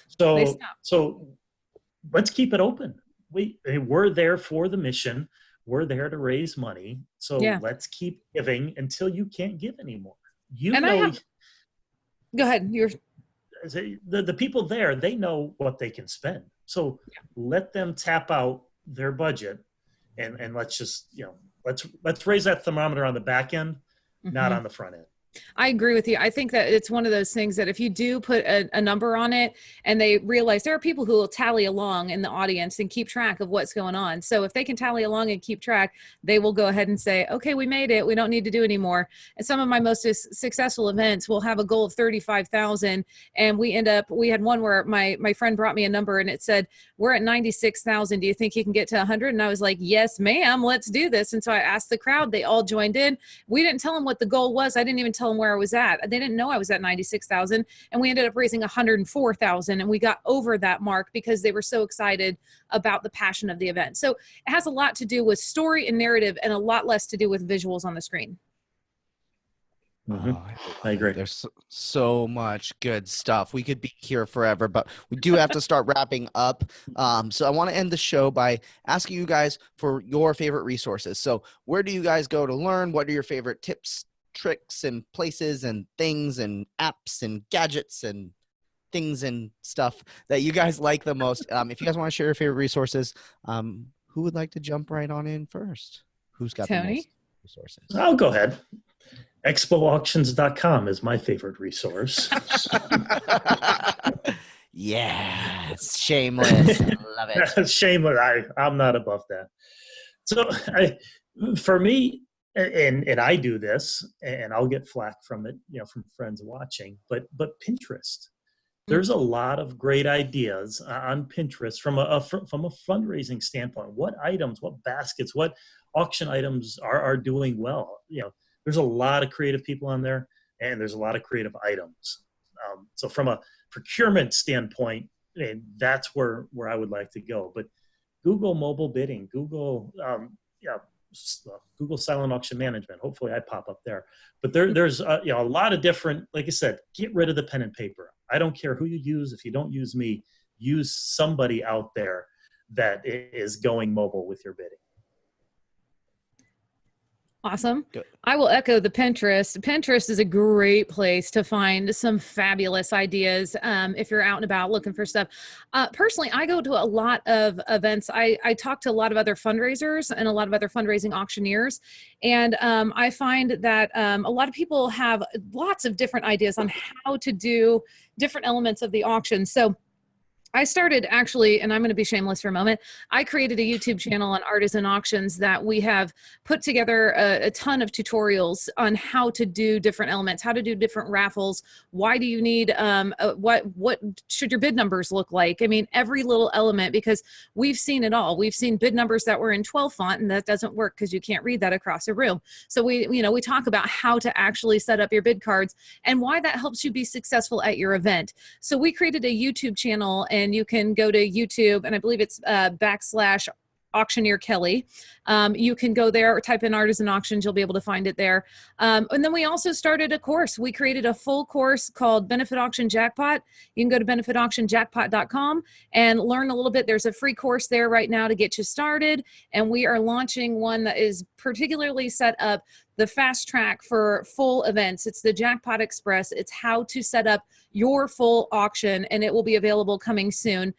So let's keep it open. We're there for the mission. We're there to raise money. So let's keep giving until you can't give anymore. Go ahead. The people there, they know what they can spend. So let them tap out their budget, and let's just let's raise that thermometer on the back end, not on the front end. I agree with you. I think that it's one of those things that if you do put a number on it and they realize there are people who will tally along in the audience and keep track of what's going on. So if they can tally along and keep track, they will go ahead and say, okay, we made it. We don't need to do anymore. And some of my most successful events will have a goal of 35,000. And we had one where my friend brought me a number and it said, we're at 96,000. Do you think you can get to 100? And I was like, yes, ma'am, let's do this. And so I asked the crowd, they all joined in. We didn't tell them what the goal was. I didn't even tell them where I was at. They didn't know I was at 96,000, and we ended up raising 104,000, and we got over that mark because they were so excited about the passion of the event. So it has a lot to do with story and narrative and a lot less to do with visuals on the screen. Mm-hmm. Oh, I agree. There's so much good stuff. We could be here forever, but we do have to start wrapping up. So I want to end the show by asking you guys for your favorite resources. So where do you guys go to learn? What are your favorite tips, tricks, and places and things and apps and gadgets and things and stuff that you guys like the most? If you guys want to share your favorite resources, who would like to jump right on in first? Who's got the Tony? most resources? I'll go ahead. ExpoAuctions.com is my favorite resource. Yes, shameless. I love it. Shameless. I'm not above that. So for me, and I do this, and I'll get flack from it, from friends watching, but Pinterest. There's a lot of great ideas on Pinterest from a fundraising standpoint. What items, what baskets, what auction items are doing well? There's a lot of creative people on there, and there's a lot of creative items. So from a procurement standpoint, that's where I would like to go. But Google mobile bidding, Google silent auction management. Hopefully I pop up there. But there's a lot of different, like I said, get rid of the pen and paper. I don't care who you use. If you don't use me, use somebody out there that is going mobile with your bidding. Awesome. Good. I will echo the Pinterest. Pinterest is a great place to find some fabulous ideas if you're out and about looking for stuff. Personally, I go to a lot of events. I talk to a lot of other fundraisers and a lot of other fundraising auctioneers. And I find that a lot of people have lots of different ideas on how to do different elements of the auction. So I started actually, and I'm going to be shameless for a moment, I created a YouTube channel on Artisan Auctions that we have put together a ton of tutorials on how to do different elements, how to do different raffles. Why do you need, what should your bid numbers look like? I mean, every little element, because we've seen it all. We've seen bid numbers that were in 12 font, and that doesn't work because you can't read that across a room. So we talk about how to actually set up your bid cards and why that helps you be successful at your event. So we created a YouTube channel, and you can go to YouTube, and I believe it's /auctioneer Kelly. You can go there or type in Artisan Auctions. You'll be able to find it there. And then we also started a course. We created a full course called Benefit Auction Jackpot. You can go to benefitauctionjackpot.com and learn a little bit. There's a free course there right now to get you started. And we are launching one that is particularly set up the fast track for full events. It's the Jackpot Express. It's how to set up your full auction, and it will be available coming soon.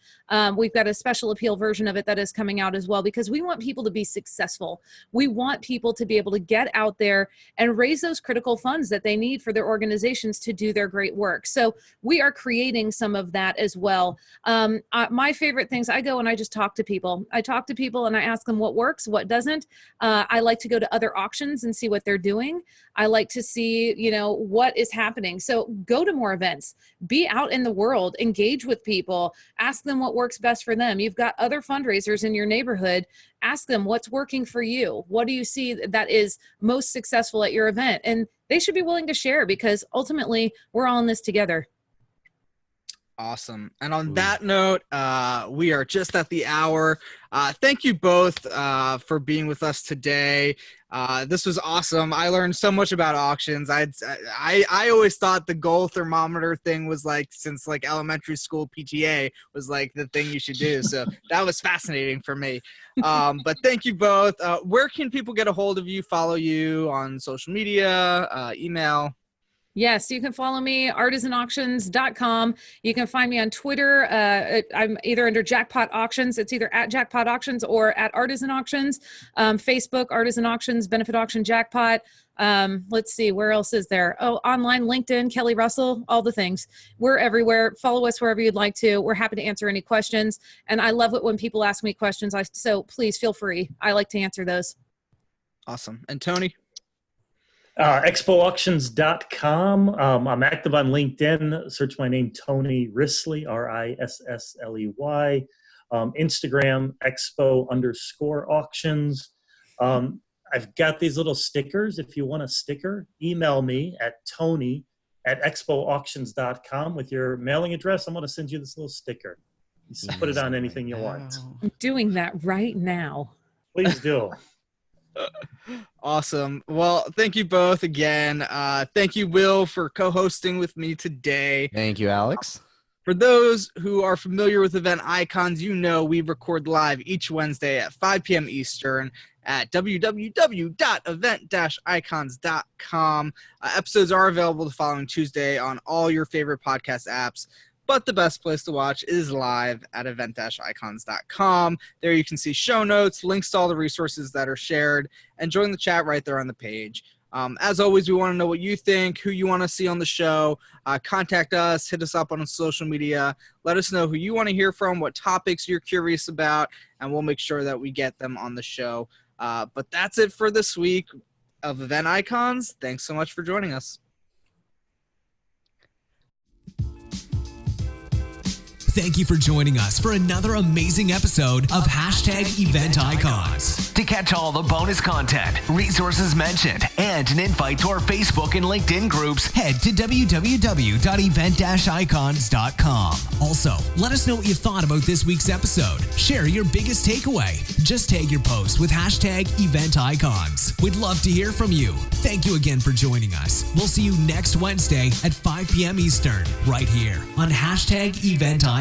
We've got a special appeal version of it that is coming out as well, because we want people to be successful. We want people to be able to get out there and raise those critical funds that they need for their organizations to do their great work. So we are creating some of that as well. My favorite things, I go and I just talk to people. I talk to people and I ask them what works, what doesn't. I like to go to other auctions and see what they're doing. I like to see, what is happening. So go to more events, be out in the world, engage with people, ask them what works best for them. You've got other fundraisers in your neighborhood. Ask them what's working for you. What do you see that is most successful at your event? And they should be willing to share, because ultimately we're all in this together. Awesome. And on that note, we are just at the hour. Thank you both for being with us today. This was awesome. I learned so much about auctions. I always thought the goal thermometer thing was since elementary school PTA was the thing you should do. So that was fascinating for me. But thank you both. Where can people get a hold of you, follow you on social media, email? Yes, you can follow me, artisanauctions.com. You can find me on Twitter. I'm either under Jackpot Auctions. It's either at Jackpot Auctions or at Artisan Auctions. Facebook, Artisan Auctions, Benefit Auction Jackpot. Let's see, where else is there? Oh, online, LinkedIn, Kelly Russell, all the things. We're everywhere. Follow us wherever you'd like to. We're happy to answer any questions. And I love it when people ask me questions. So please feel free. I like to answer those. Awesome. And Tony? ExpoAuctions.com. I'm active on LinkedIn. Search my name, Tony Rissley, Rissley. Instagram, Expo_auctions. I've got these little stickers. If you want a sticker, email me at tony@expoauctions.com with your mailing address. I'm going to send you this little sticker. You put it on anything you want. I'm doing that right now. Please do. Awesome. Well, thank you both again. Thank you, Will, for co-hosting with me today. Thank you, Alex. For those who are familiar with Event Icons, you know we record live each Wednesday at 5 p.m. Eastern at www.event-icons.com. Episodes are available the following Tuesday on all your favorite podcast apps, but the best place to watch is live at event-icons.com. There you can see show notes, links to all the resources that are shared, and join the chat right there on the page. As always, we want to know what you think, who you want to see on the show. Contact us, hit us up on social media. Let us know who you want to hear from, what topics you're curious about, and we'll make sure that we get them on the show. But that's it for this week of Event Icons. Thanks so much for joining us. Thank you for joining us for another amazing episode of #Event Icons. To catch all the bonus content, resources mentioned, and an invite to our Facebook and LinkedIn groups, Head to www.event-icons.com. Also, let us know what you thought about this week's episode. Share your biggest takeaway. Just tag your post with #Event Icons. We'd love to hear from you. Thank you again for joining us. We'll see you next Wednesday at 5 p.m. Eastern, right here on #Event Icons.